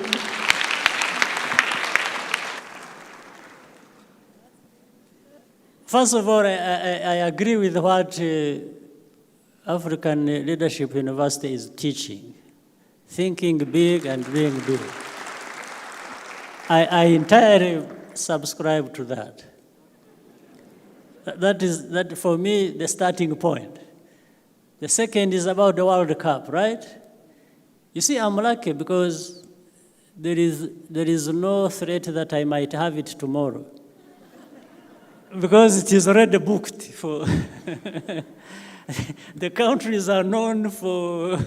First of all, I agree with what African Leadership University is teaching. Thinking big and doing big. I entirely subscribe to that. That is, for me, the starting point. The second is about the World Cup, right? You see, I'm lucky because there is no threat that I might have it tomorrow. Because it is already booked for... The countries are known for,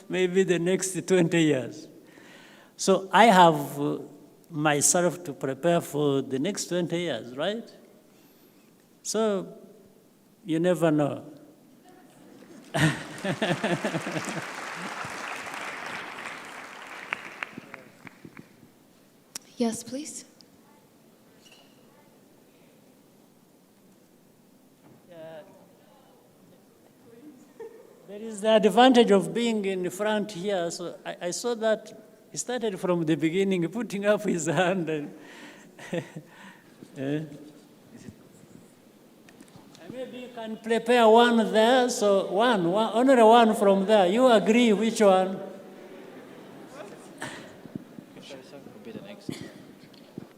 maybe the next 20 years. So I have myself to prepare for the next 20 years, right? So you never know. Yes, please. There is the advantage of being in the front here. So I saw that he started from the beginning, putting up his hand. And, Maybe you can prepare one there, so only one from there. You agree which one?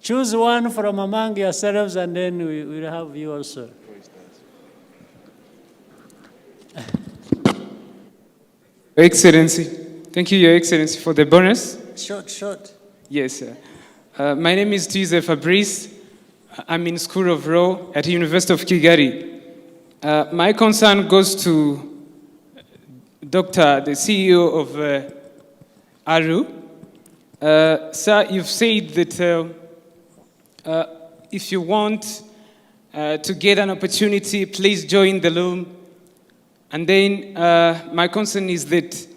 Choose one from among yourselves, and then we will have you also. Your Excellency, thank you, Your Excellency, for the bonus. Short. Yes, sir. My name is Tuesday Fabrice. I'm in School of Law at the University of Kigali. My concern goes to Dr. the CEO of ARU. Sir, you've said that if you want to get an opportunity, please join the room. And then my concern is that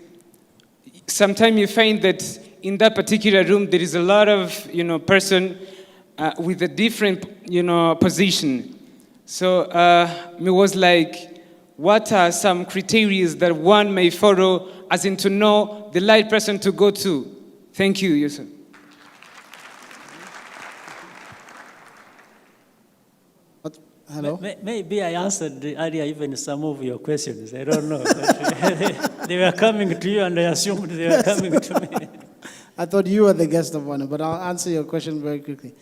sometimes you find that in that particular room there is a lot of person with a different position. So me was like, what are some criteria that one may follow as in to know the right person to go to? Thank you, yes, sir. Hello? Maybe I answered earlier even some of your questions. I don't know. They were coming to you and I assumed they were coming to me. I thought you were the guest of honor, but I'll answer your question very quickly.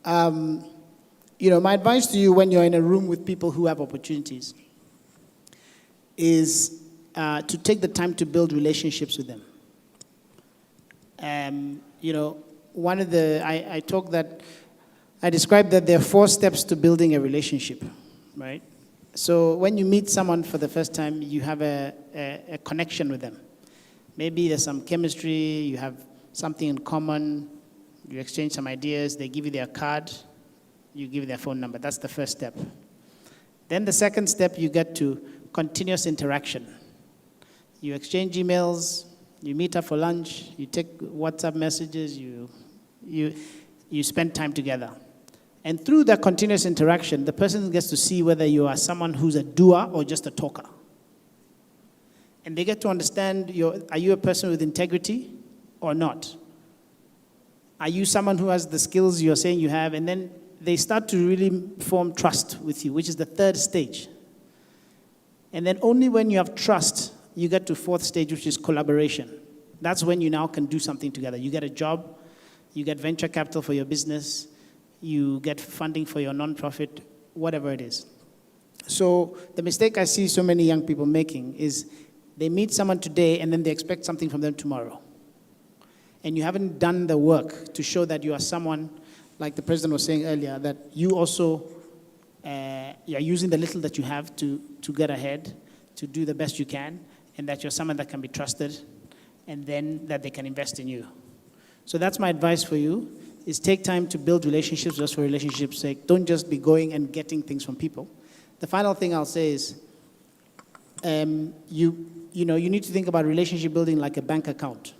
My advice to you when you're in a room with people who have opportunities is to take the time to build relationships with them. I described that there are 4 steps to building a relationship, right? So when you meet someone for the first time, you have a connection with them. Maybe there's some chemistry, you have something in common, you exchange some ideas, they give you their card, you give their phone number. That's the first step. Then the second step, you get to continuous interaction. You exchange emails, you meet up for lunch, you take WhatsApp messages, you spend time together. And through that continuous interaction, the person gets to see whether you are someone who's a doer or just a talker. And they get to understand, are you a person with integrity or not? Are you someone who has the skills you're saying you have? And then they start to really form trust with you, which is the 3rd stage. And then only when you have trust, you get to 4th stage, which is collaboration. That's when you now can do something together. You get a job, you get venture capital for your business, you get funding for your nonprofit, whatever it is. So the mistake I see so many young people making is they meet someone today and then they expect something from them tomorrow. And you haven't done the work to show that you are someone, like the president was saying earlier, that you also are using the little that you have to get ahead, to do the best you can, and that you're someone that can be trusted, and then that they can invest in you. So that's my advice for you, is take time to build relationships just for relationships' sake. Don't just be going and getting things from people. The final thing I'll say is, you need to think about relationship building like a bank account.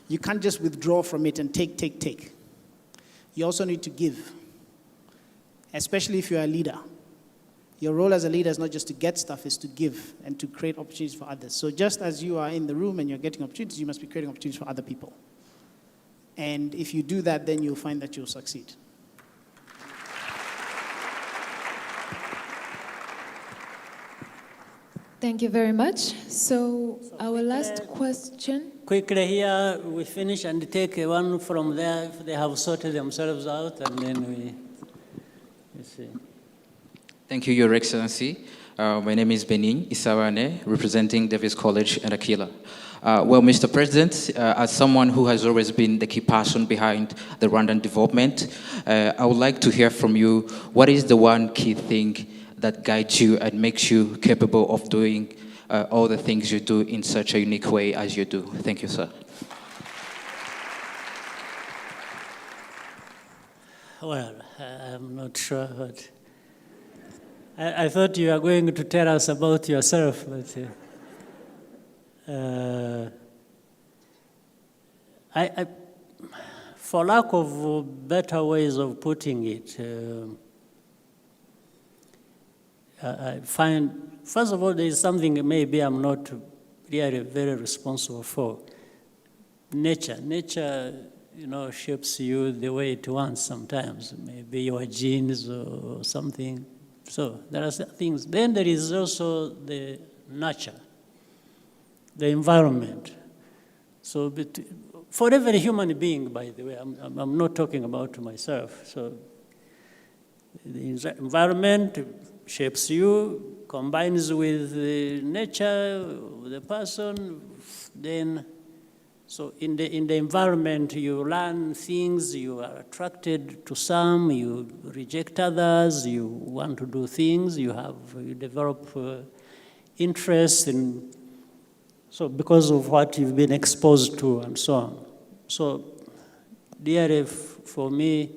You can't just withdraw from it and take. You also need to give, especially if you're a leader. Your role as a leader is not just to get stuff, it's to give and to create opportunities for others. So just as you are in the room and you're getting opportunities, you must be creating opportunities for other people. And if you do that, then you'll find that you'll succeed. Thank you very much. So our last question. Quickly here, we finish and take one from there if they have sorted themselves out, and then we see. Thank you, Your Excellency. My name is Benin Isawane, representing Davis College and Aquila. Well, Mr. President, as someone who has always been the key person behind the Rwandan development, I would like to hear from you, what is the one key thing that guides you and makes you capable of doing all the things you do in such a unique way as you do? Thank you, sir. Well, I'm not sure, but I thought you were going to tell us about yourself, but for lack of better ways of putting it, I find, first of all, there is something maybe I'm not really very responsible for. Nature, shapes you the way it wants sometimes. Maybe your genes or something So there are things. Then there is also the nurture, the environment. So for every human being, by the way, I'm not talking about myself. So the environment shapes you, combines with the nature, with the person, then, so in the environment you learn things, you are attracted to some, you reject others, you want to do things, you develop interest in, so because of what you've been exposed to and so on. So DRF, for me,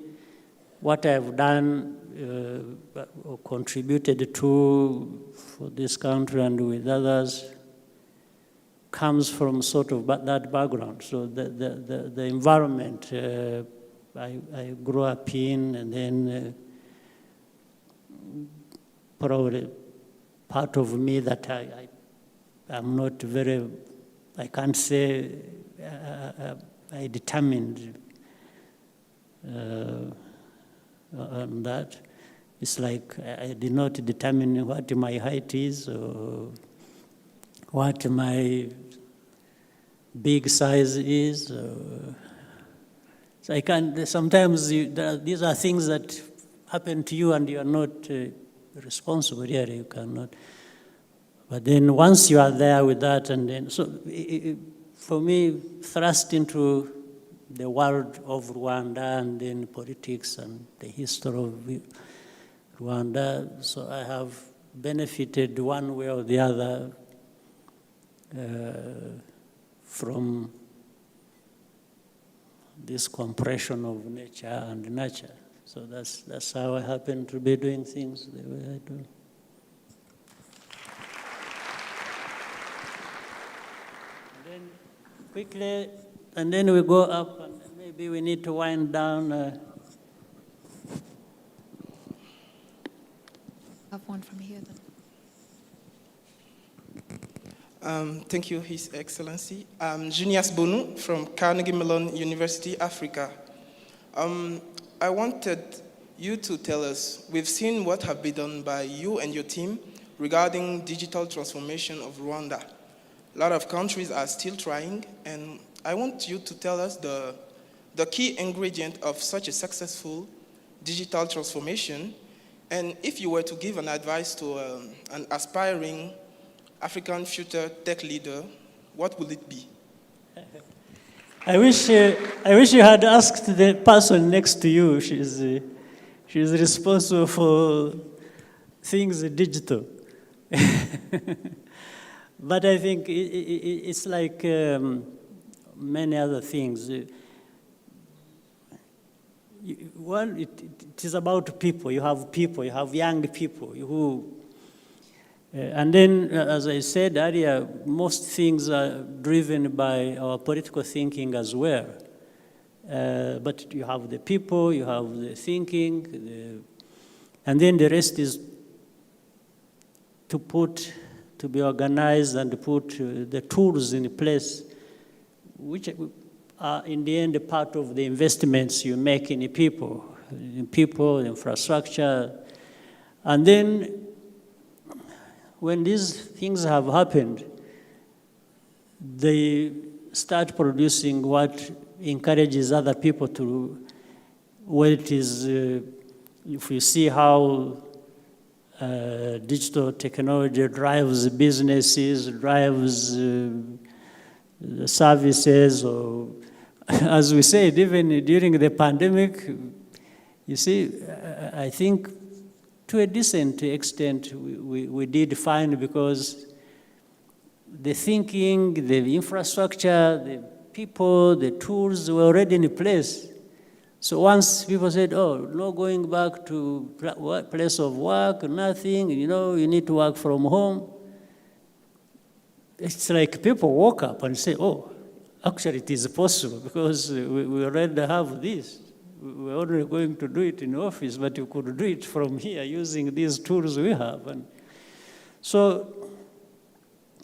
what I've done or contributed to for this country and with others comes from sort of that background. So the environment I grew up in, and then probably part of me that I'm not very, I can't say I determined on that. It's like I did not determine what my height is or what my big size is. So I can't, sometimes these are things that happen to you and you are not responsible here, you cannot. But then once you are there with that, and then, so for me, thrust into the world of Rwanda and then politics and the history of Rwanda, so I have benefited one way or the other from this compression of nature and nurture. So that's how I happen to be doing things the way I do. And then quickly, and then we go up, and maybe we need to wind down. I have one from here then. Thank you, His Excellency. I'm Junius Bonu from Carnegie Mellon University, Africa. I wanted you to tell us, we've seen what have been done by you and your team regarding digital transformation of Rwanda. A lot of countries are still trying, and I want you to tell us the key ingredient of such a successful digital transformation, and if you were to give an advice to an aspiring African future tech leader, what would it be? I wish you had asked the person next to you. She's responsible for things digital. But I think it's like many other things. One, it is about people. You have young people who. And then, as I said earlier, most things are driven by our political thinking as well. But you have the people, you have the thinking, and then the rest is to be organized and to put the tools in place, which are in the end a part of the investments you make in people, infrastructure. And then, when these things have happened, they start producing what encourages other people to, where it is, if you see how digital technology drives businesses, drives the services, or as we said, even during the pandemic, you see, I think to a decent extent, we did fine because the thinking, the infrastructure, the people, the tools were already in place. So once people said, oh, no going back to place of work, nothing, you need to work from home. It's like people woke up and say, oh, actually it is possible because we already have this. We're only going to do it in the office, but you could do it from here using these tools we have. And so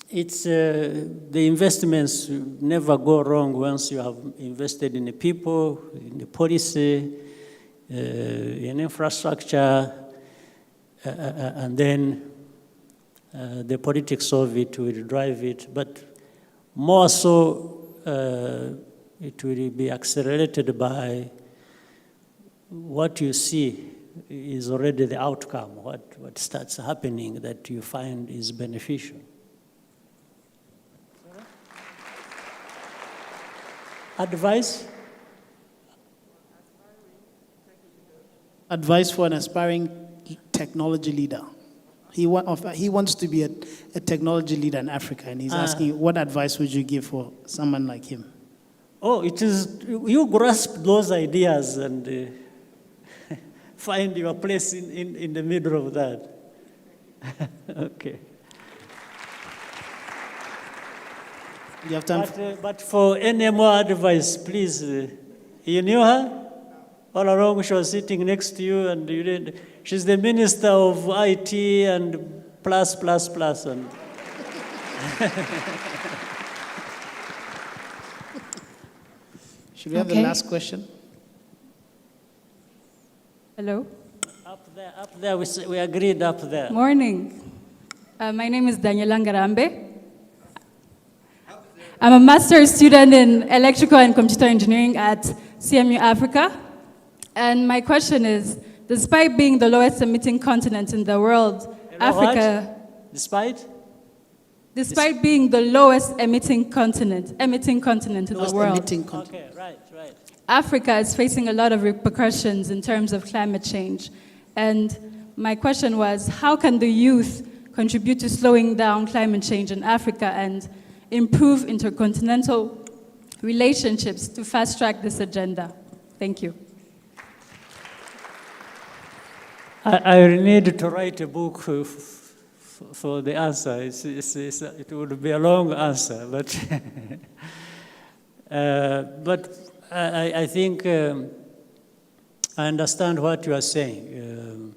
it's the investments never go wrong once you have invested in the people, in the policy, in infrastructure. and then the politics of it will drive it, but more so it will be accelerated by what you see is already the outcome, what starts happening that you find is beneficial. Advice? Advice for an aspiring technology leader. He wants to be a technology leader in Africa, and he's asking, what advice would you give for someone like him? Oh, it is, you grasp those ideas and find your place in the middle of that. Okay. You have time but for any more advice, please, you knew her? All along she was sitting next to you and you didn't. She's the Minister of IT and plus. And should we have the last question? Hello? Up there, we agreed up there. Morning. My name is Daniela Ngarambe. I'm a master's student in electrical and computer engineering at CMU Africa. And my question is, despite being the lowest emitting continent in the world, Africa... What? Despite? Despite being the lowest emitting continent in the world. Okay, right. Africa is facing a lot of repercussions in terms of climate change. And my question was, how can the youth contribute to slowing down climate change in Africa and improve intercontinental relationships to fast-track this agenda? Thank you. I need to write a book for the answer. It would be a long answer, but I think I understand what you are saying.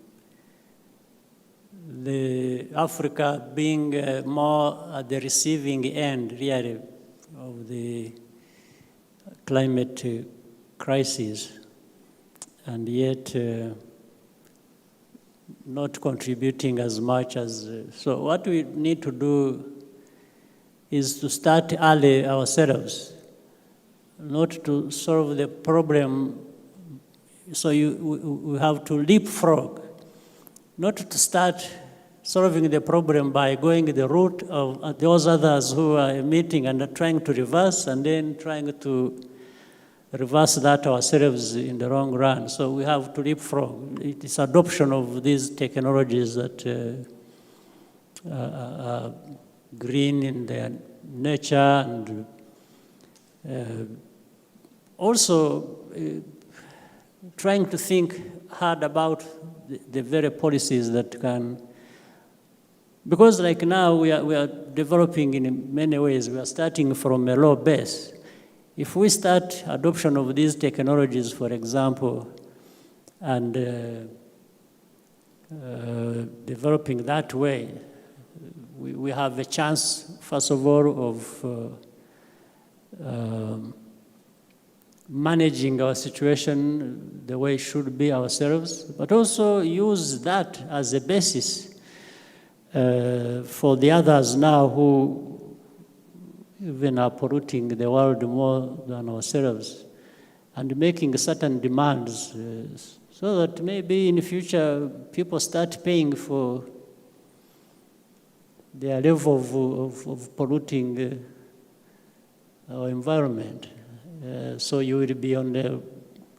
The Africa being more at the receiving end, really, of the climate crisis, and yet not contributing as much as... so what we need to do is to start early ourselves, not to solve the problem. So we have to leapfrog, not to start solving the problem by going the route of those others who are emitting and trying to reverse, and then trying to reverse that ourselves in the long run. So we have to leapfrog. It is adoption of these technologies that are green in their nature, and also trying to think hard about the very policies that can... Because like now we are developing in many ways. We are starting from a low base. If we start adoption of these technologies, for example, and developing that way, we have a chance, first of all, of managing our situation the way it should be ourselves, but also use that as a basis for the others now who even are polluting the world more than ourselves, and making certain demands so that maybe in the future people start paying for their level of polluting our environment. So you will be on the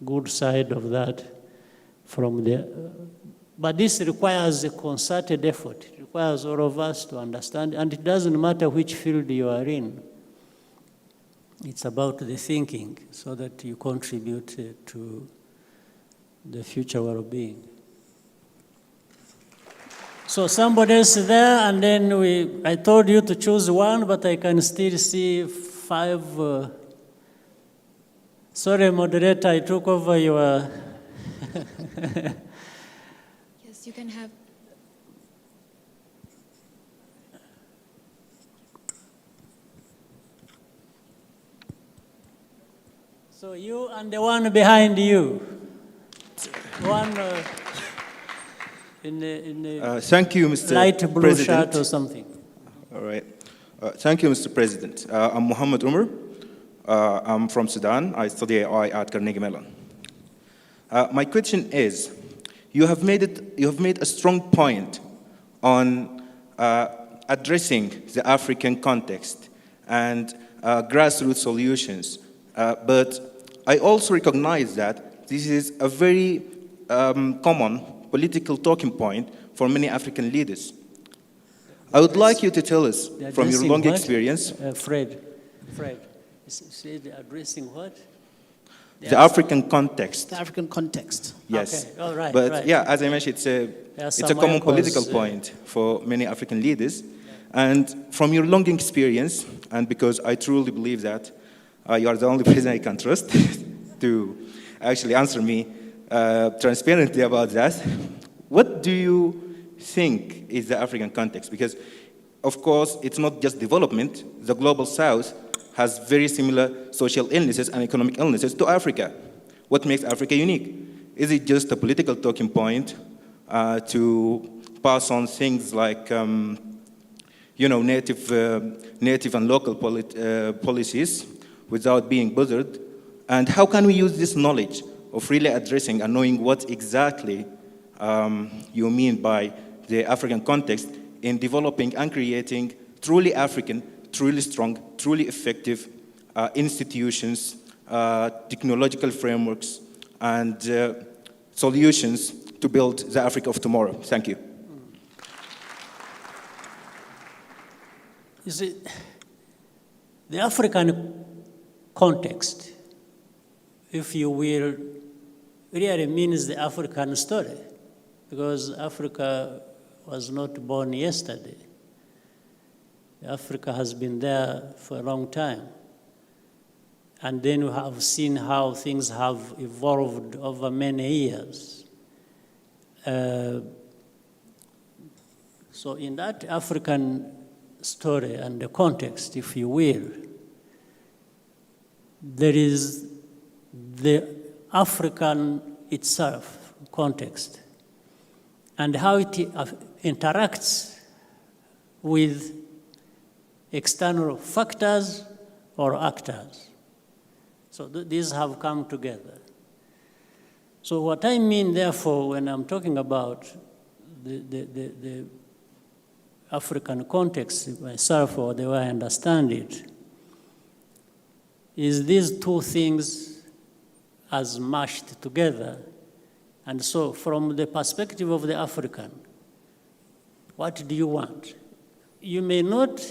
good side of that from the... But this requires a concerted effort. It requires all of us to understand, and it doesn't matter which field you are in. It's about the thinking so that you contribute to the future well-being. So somebody else there, and then I told you to choose one, but I can still see 5. Sorry, moderator, I took over your... Yes, you can have... So you and the one behind you. One... In Thank you, Mr. light blue President. shirt or something. All right. Thank you, Mr. President. I'm Muhammad Umar. I'm from Sudan. I study AI at Carnegie Mellon. My question is, you have made a strong point on addressing the African context and grassroots solutions. But I also recognize that this is a very common political talking point for many African leaders. I would like you to tell us, from your long experience, Fred, say they're addressing what? The African context. The African context. Yes. Okay. Oh, right, but right. yeah, as I mentioned, it's a common political point for many African leaders. And from your long experience, and because I truly believe that you are the only person I can trust to actually answer me transparently about that, what do you think is the African context? Because, of course, it's not just development. The Global South has very similar social illnesses and economic illnesses to Africa. What makes Africa unique? Is it just a political talking point to pass on things like native and local policies without being bothered? And how can we use this knowledge of really addressing and knowing what exactly you mean by the African context in developing and creating truly African, truly strong, truly effective institutions, technological frameworks, and solutions to build the Africa of tomorrow? Thank you. You see, the African context, if you will, really means the African story, because Africa was not born yesterday. Africa has been there for a long time. And then we have seen how things have evolved over many years. So in that African story and the context, if you will, there is the African itself context and how it interacts with external factors or actors. So these have come together. So what I mean, therefore, when I'm talking about the African context myself, or the way I understand it, is these two things as mashed together. And so from the perspective of the African, what do you want? You may not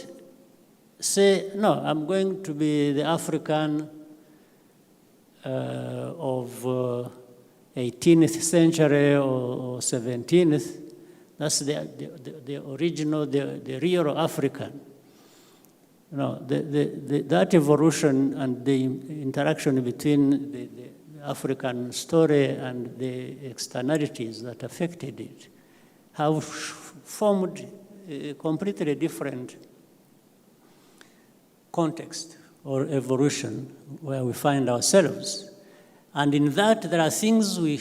say, no, I'm going to be the African of 18th century or 17th. That's the original, the real African. That evolution and the interaction between the African story and the externalities that affected it have formed a completely different context or evolution where we find ourselves. And in that, there are things we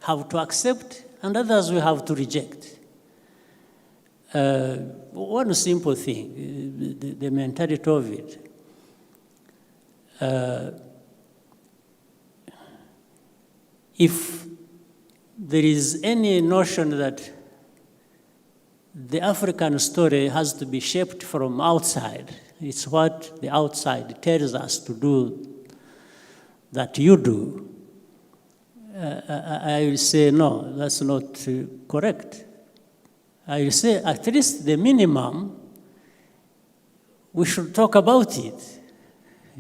have to accept and others we have to reject. One simple thing, the mentality of it. If there is any notion that the African story has to be shaped from outside, it's what the outside tells us to do that you do, I will say, no, that's not correct. I will say, at least the minimum, we should talk about it.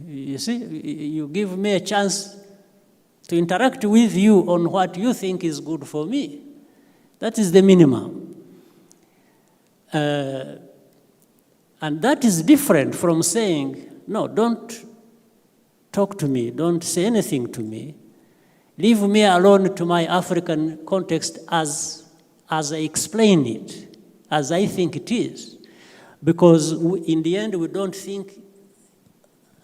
You see, you give me a chance to interact with you on what you think is good for me. That is the minimum. And that is different from saying, no, don't talk to me, don't say anything to me. Leave me alone to my African context as I explain it, as I think it is. Because in the end, we don't think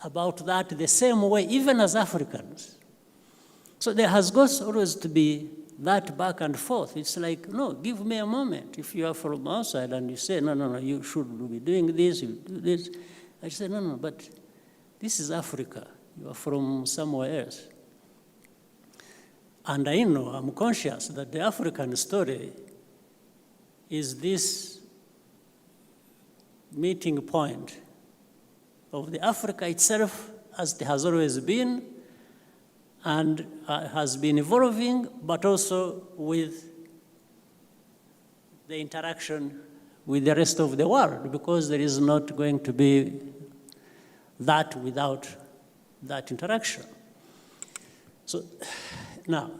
about that the same way, even as Africans. So there has got always to be that back and forth. It's like, no, give me a moment. If you are from outside and you say, no, you should be doing this, you do this. I say, no, but this is Africa. You are from somewhere else. And I know, I'm conscious that the African story is this meeting point of the Africa itself, as it has always been, and has been evolving, but also with the interaction with the rest of the world, because there is not going to be that without that interaction. So now,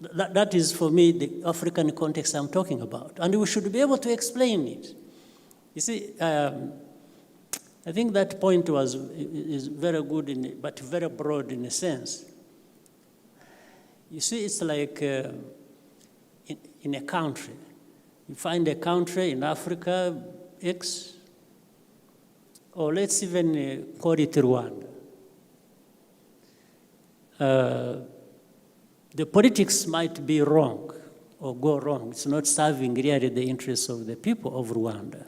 that is for me the African context I'm talking about, and we should be able to explain it. You see, I think that point is very good, but very broad in a sense. You see, it's like in a country. You find a country in Africa, X, or let's even call it Rwanda. The politics might be wrong or go wrong. It's not serving really the interests of the people of Rwanda.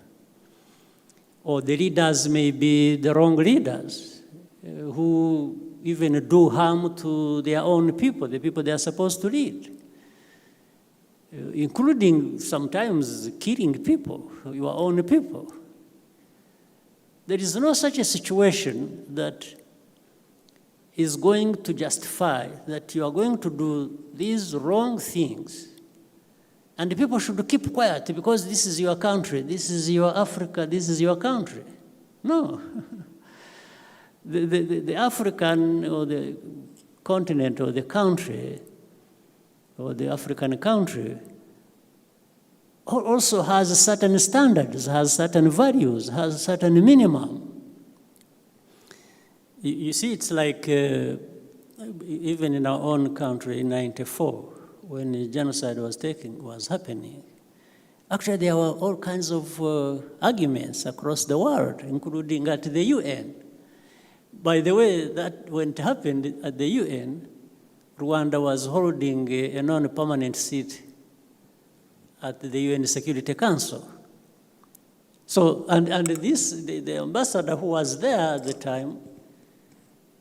Or the leaders may be the wrong leaders who even do harm to their own people, the people they are supposed to lead, including sometimes killing people, your own people. There is no such a situation that is going to justify that you are going to do these wrong things, and the people should keep quiet because this is your country, this is your Africa, this is your country. No. The African or the continent or the country or the African country also has certain standards, has certain values, has certain minimum. You see, it's like even in our own country in '94, when the genocide was happening, actually there were all kinds of arguments across the world, including at the UN. By the way, that when it happened at the UN, Rwanda was holding a non-permanent seat at the UN Security Council. So, and the ambassador who was there at the time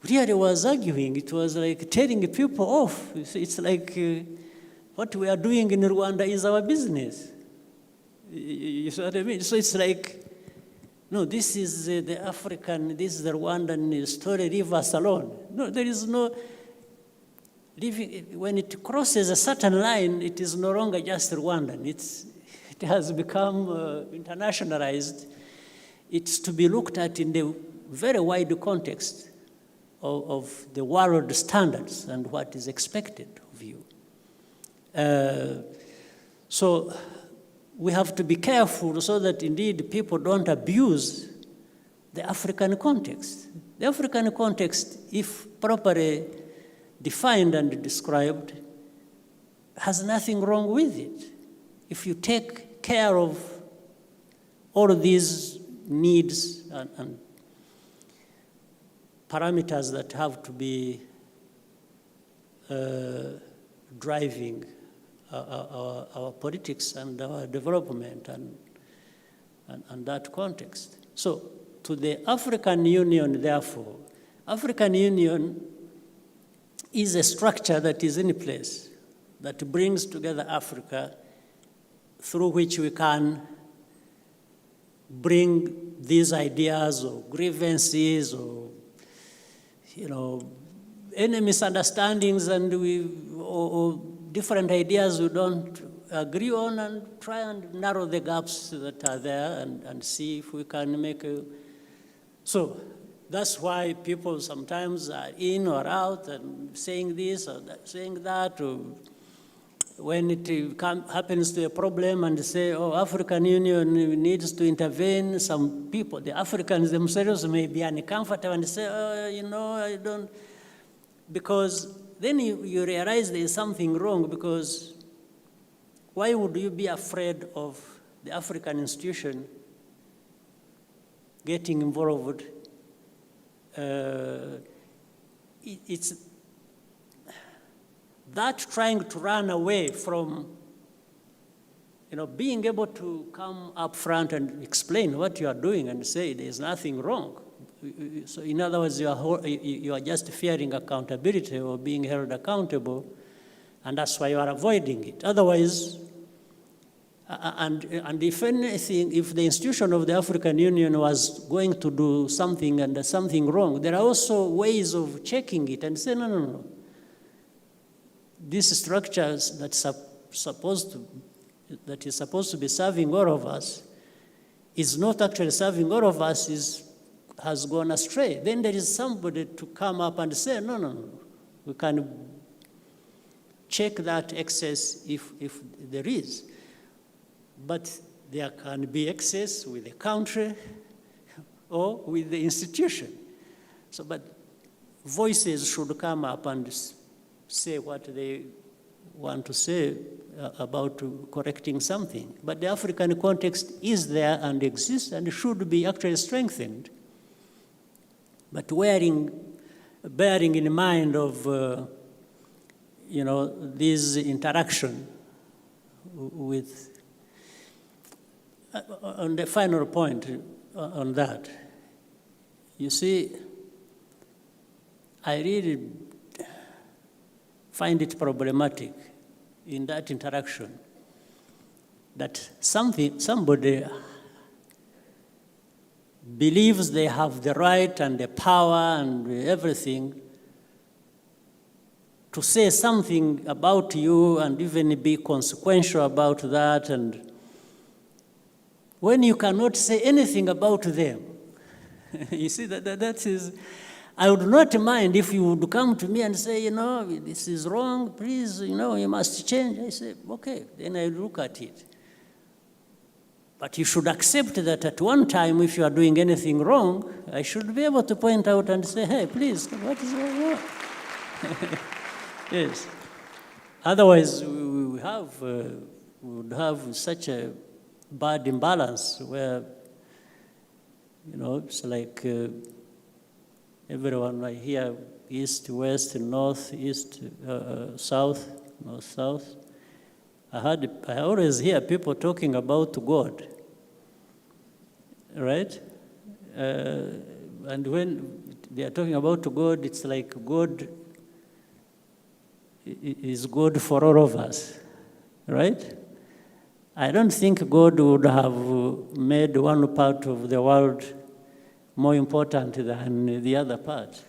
really was arguing. It was like telling people off. It's like what we are doing in Rwanda is our business. You see what I mean? So it's like, no, this is the African, this is the Rwandan story, leave us alone. No, there is no, when it crosses a certain line, it is no longer just Rwandan. It has become internationalized. It's to be looked at in the very wide context of the world standards and what is expected of you. So we have to be careful so that indeed people don't abuse the African context. The African context, if properly defined and described, has nothing wrong with it. If you take care of all of these needs and parameters that have to be driving our politics and our development and that context. So to the African Union, therefore, African Union is a structure that is in place that brings together Africa, through which we can bring these ideas or grievances or, any misunderstandings or different ideas we don't agree on, and try and narrow the gaps that are there and see if we can make a... So that's why people sometimes are in or out and saying this or saying that, or when it happens to a problem and say, oh, African Union needs to intervene, some people, the Africans themselves may be uncomfortable and say, oh, I don't, because then you realize there is something wrong, because why would you be afraid of the African institution getting involved? It's that trying to run away from, being able to come up front and explain what you are doing and say there's nothing wrong. So in other words, you are just fearing accountability or being held accountable, and that's why you are avoiding it. Otherwise, and if anything, if the institution of the African Union was going to do something and there's something wrong, there are also ways of checking it and say, no. These structures that is supposed to be serving all of us is not actually serving all of us, has gone astray. Then there is somebody to come up and say, no. We can check that excess if there is. But there can be excess with the country or with the institution. So, but voices should come up and say what they want to say about correcting something. But the African context is there and exists and should be actually strengthened. But bearing in mind of, this interaction with, on the final point on that, you see, I really find it problematic in that interaction that somebody believes they have the right and the power and everything to say something about you and even be consequential about that, and when you cannot say anything about them. You see, that is, I would not mind if you would come to me and say, this is wrong, please, you must change. I say, okay, then I look at it. But you should accept that at one time, if you are doing anything wrong, I should be able to point out and say, hey, please, what is going on? Yes. Otherwise, we would have such a bad imbalance where, it's like everyone I hear, east, west, north, east, south, north, south. I always hear people talking about God, right? And when they are talking about God, it's like God is good for all of us, right? I don't think God would have made one part of the world more important than the other part.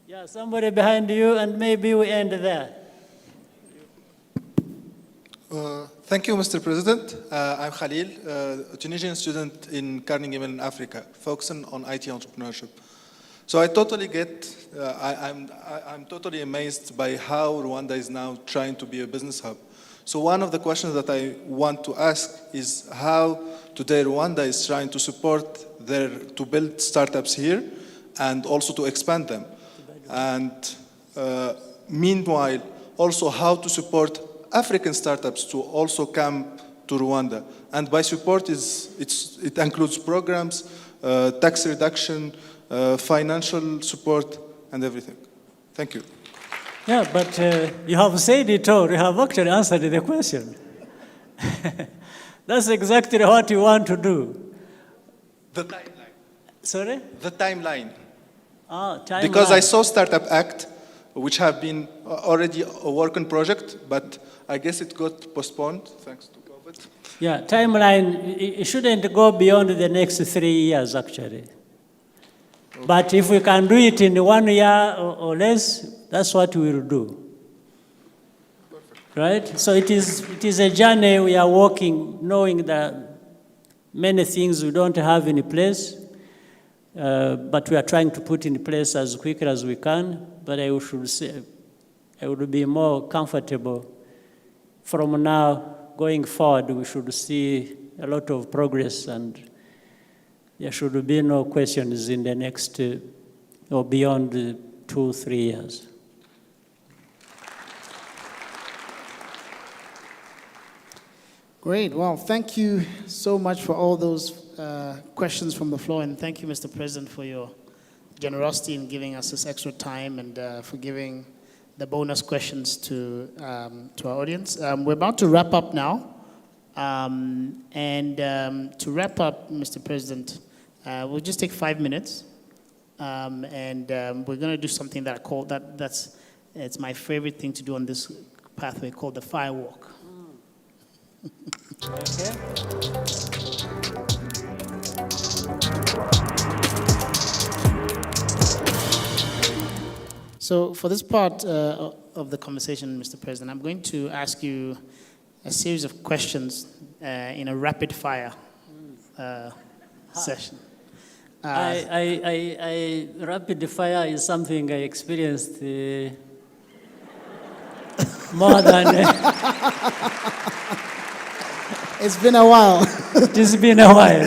Yeah, somebody behind you, and maybe we end there. Thank you, Mr. President. I'm Khalil, a Tunisian student in Carnegie Mellon, Africa, focusing on IT entrepreneurship. So I totally get, I'm totally amazed by how Rwanda is now trying to be a business hub. So one of the questions that I want to ask is how today Rwanda is trying to support to build startups here and also to expand them. And meanwhile, also how to support African startups to also come to Rwanda. And by support, it includes programs, tax reduction, financial support, and everything. Thank you. Yeah, but you have said it all. You have actually answered the question. That's exactly what you want to do. The timeline. Sorry? The timeline. Timeline. Because I saw Startup Act, which have been already a working project, but I guess it got postponed thanks to COVID. Yeah, timeline, it shouldn't go beyond the next 3 years, actually. Okay. But if we can do it in 1 year or less, that's what we will do. Perfect. Right? So it is a journey we are walking, knowing that many things we don't have in place, but we are trying to put in place as quickly as we can. But I should say, I would be more comfortable from now going forward. We should see a lot of progress, and there should be no questions in the next or beyond 2-3 years. Great. Well, thank you so much for all those questions from the floor, and thank you, Mr. President, for your generosity in giving us this extra time and for giving the bonus questions to our audience. We're about to wrap up now. To wrap up, Mr. President, we'll just take 5 minutes. We're going to do something that I call, it's my favorite thing to do on this pathway, called the fire walk. Okay. So for this part of the conversation, Mr. President, I'm going to ask you a series of questions in a rapid fire session. Rapid fire is something I experienced more than... It's been a while. It's been a while.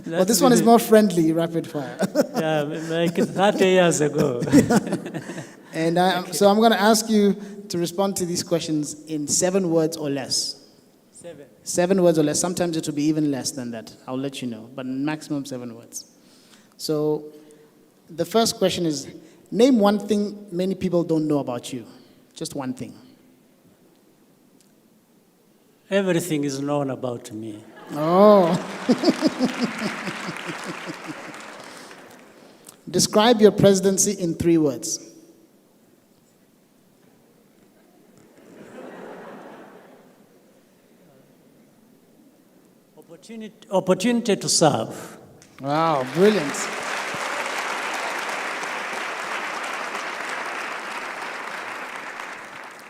Well, this one is more friendly, rapid fire. Yeah, like 30 years ago. And so I'm going to ask you to respond to these questions in 7 words or less. 7 words or less. Sometimes it will be even less than that. I'll let you know. But maximum 7 words. So the first question is, name one thing many people don't know about you. Just one thing. Everything is known about me. Oh. Describe your presidency in 3 words. Opportunity to serve. Wow, brilliant.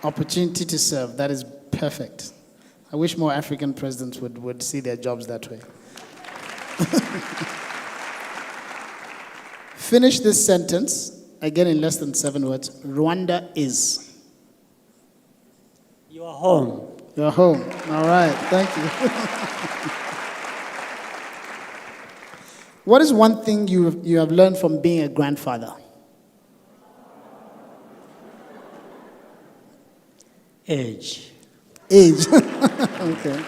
Opportunity to serve, that is perfect. I wish more African presidents would see their jobs that way. Finish this sentence, again in less than 7 words. Rwanda is. You are home. You're home. All right, thank you. What is one thing you have learned from being a grandfather? Age. Age. Okay.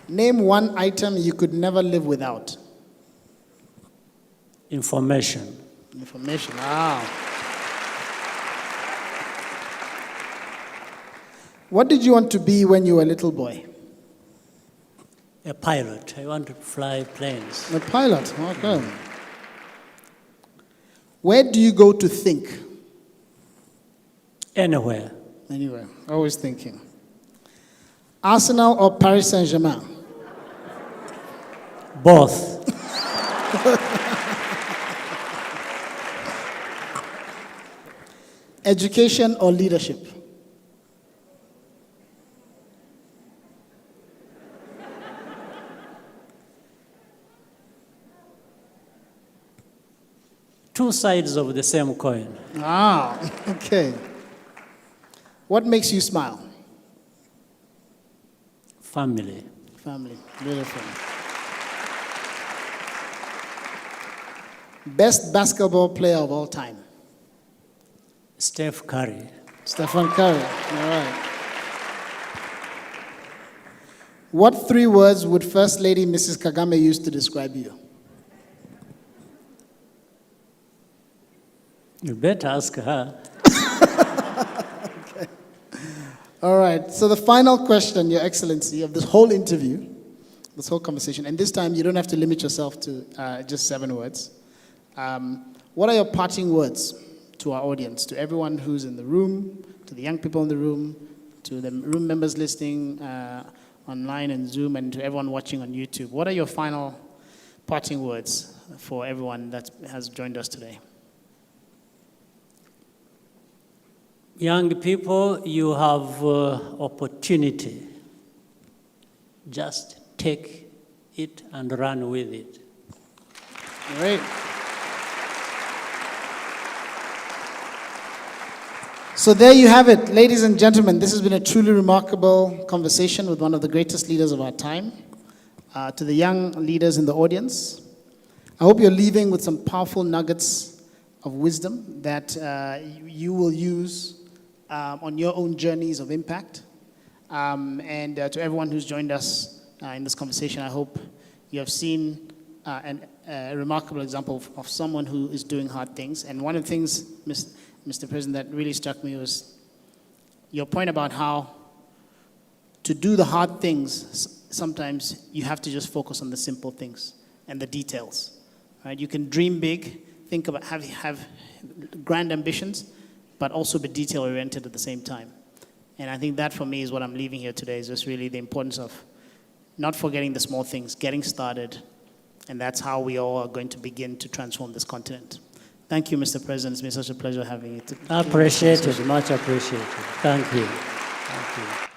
Name one item you could never live without. Information. Information. Wow. What did you want to be when you were a little boy? A pilot. I want to fly planes. A pilot. Okay. Where do you go to think? Anywhere. Anywhere. Always thinking. Arsenal or Paris Saint-Germain? Both. Education or leadership? Two sides of the same coin. Ah, okay. What makes you smile? Family. Family. Beautiful. Best basketball player of all time? Steph Curry. Stephen Curry. All right. What 3 words would First Lady Mrs. Kagame use to describe you? You better ask her. Okay. All right. So the final question, Your Excellency, of this whole interview, this whole conversation, and this time you don't have to limit yourself to just 7 words. What are your parting words to our audience, to everyone who's in the room, to the young people in the room, to the room members listening online and Zoom, and to everyone watching on YouTube? What are your final parting words for everyone that has joined us today? Young people, you have opportunity. Just take it and run with it. Great. So there you have it, ladies and gentlemen. This has been a truly remarkable conversation with one of the greatest leaders of our time. To the young leaders in the audience, I hope you're leaving with some powerful nuggets of wisdom that you will use on your own journeys of impact. To everyone who's joined us in this conversation, I hope you have seen a remarkable example of someone who is doing hard things. And one of the things, Mr. President, that really struck me was your point about how to do the hard things, sometimes you have to just focus on the simple things and the details. Right? You can dream big, think about have grand ambitions, but also be detail-oriented at the same time. And I think that for me is what I'm leaving here today, is just really the importance of not forgetting the small things, getting started, and that's how we all are going to begin to transform this continent. Thank you, Mr. President. It's been such a pleasure having you. Appreciated, much appreciated. Thank you. Thank you.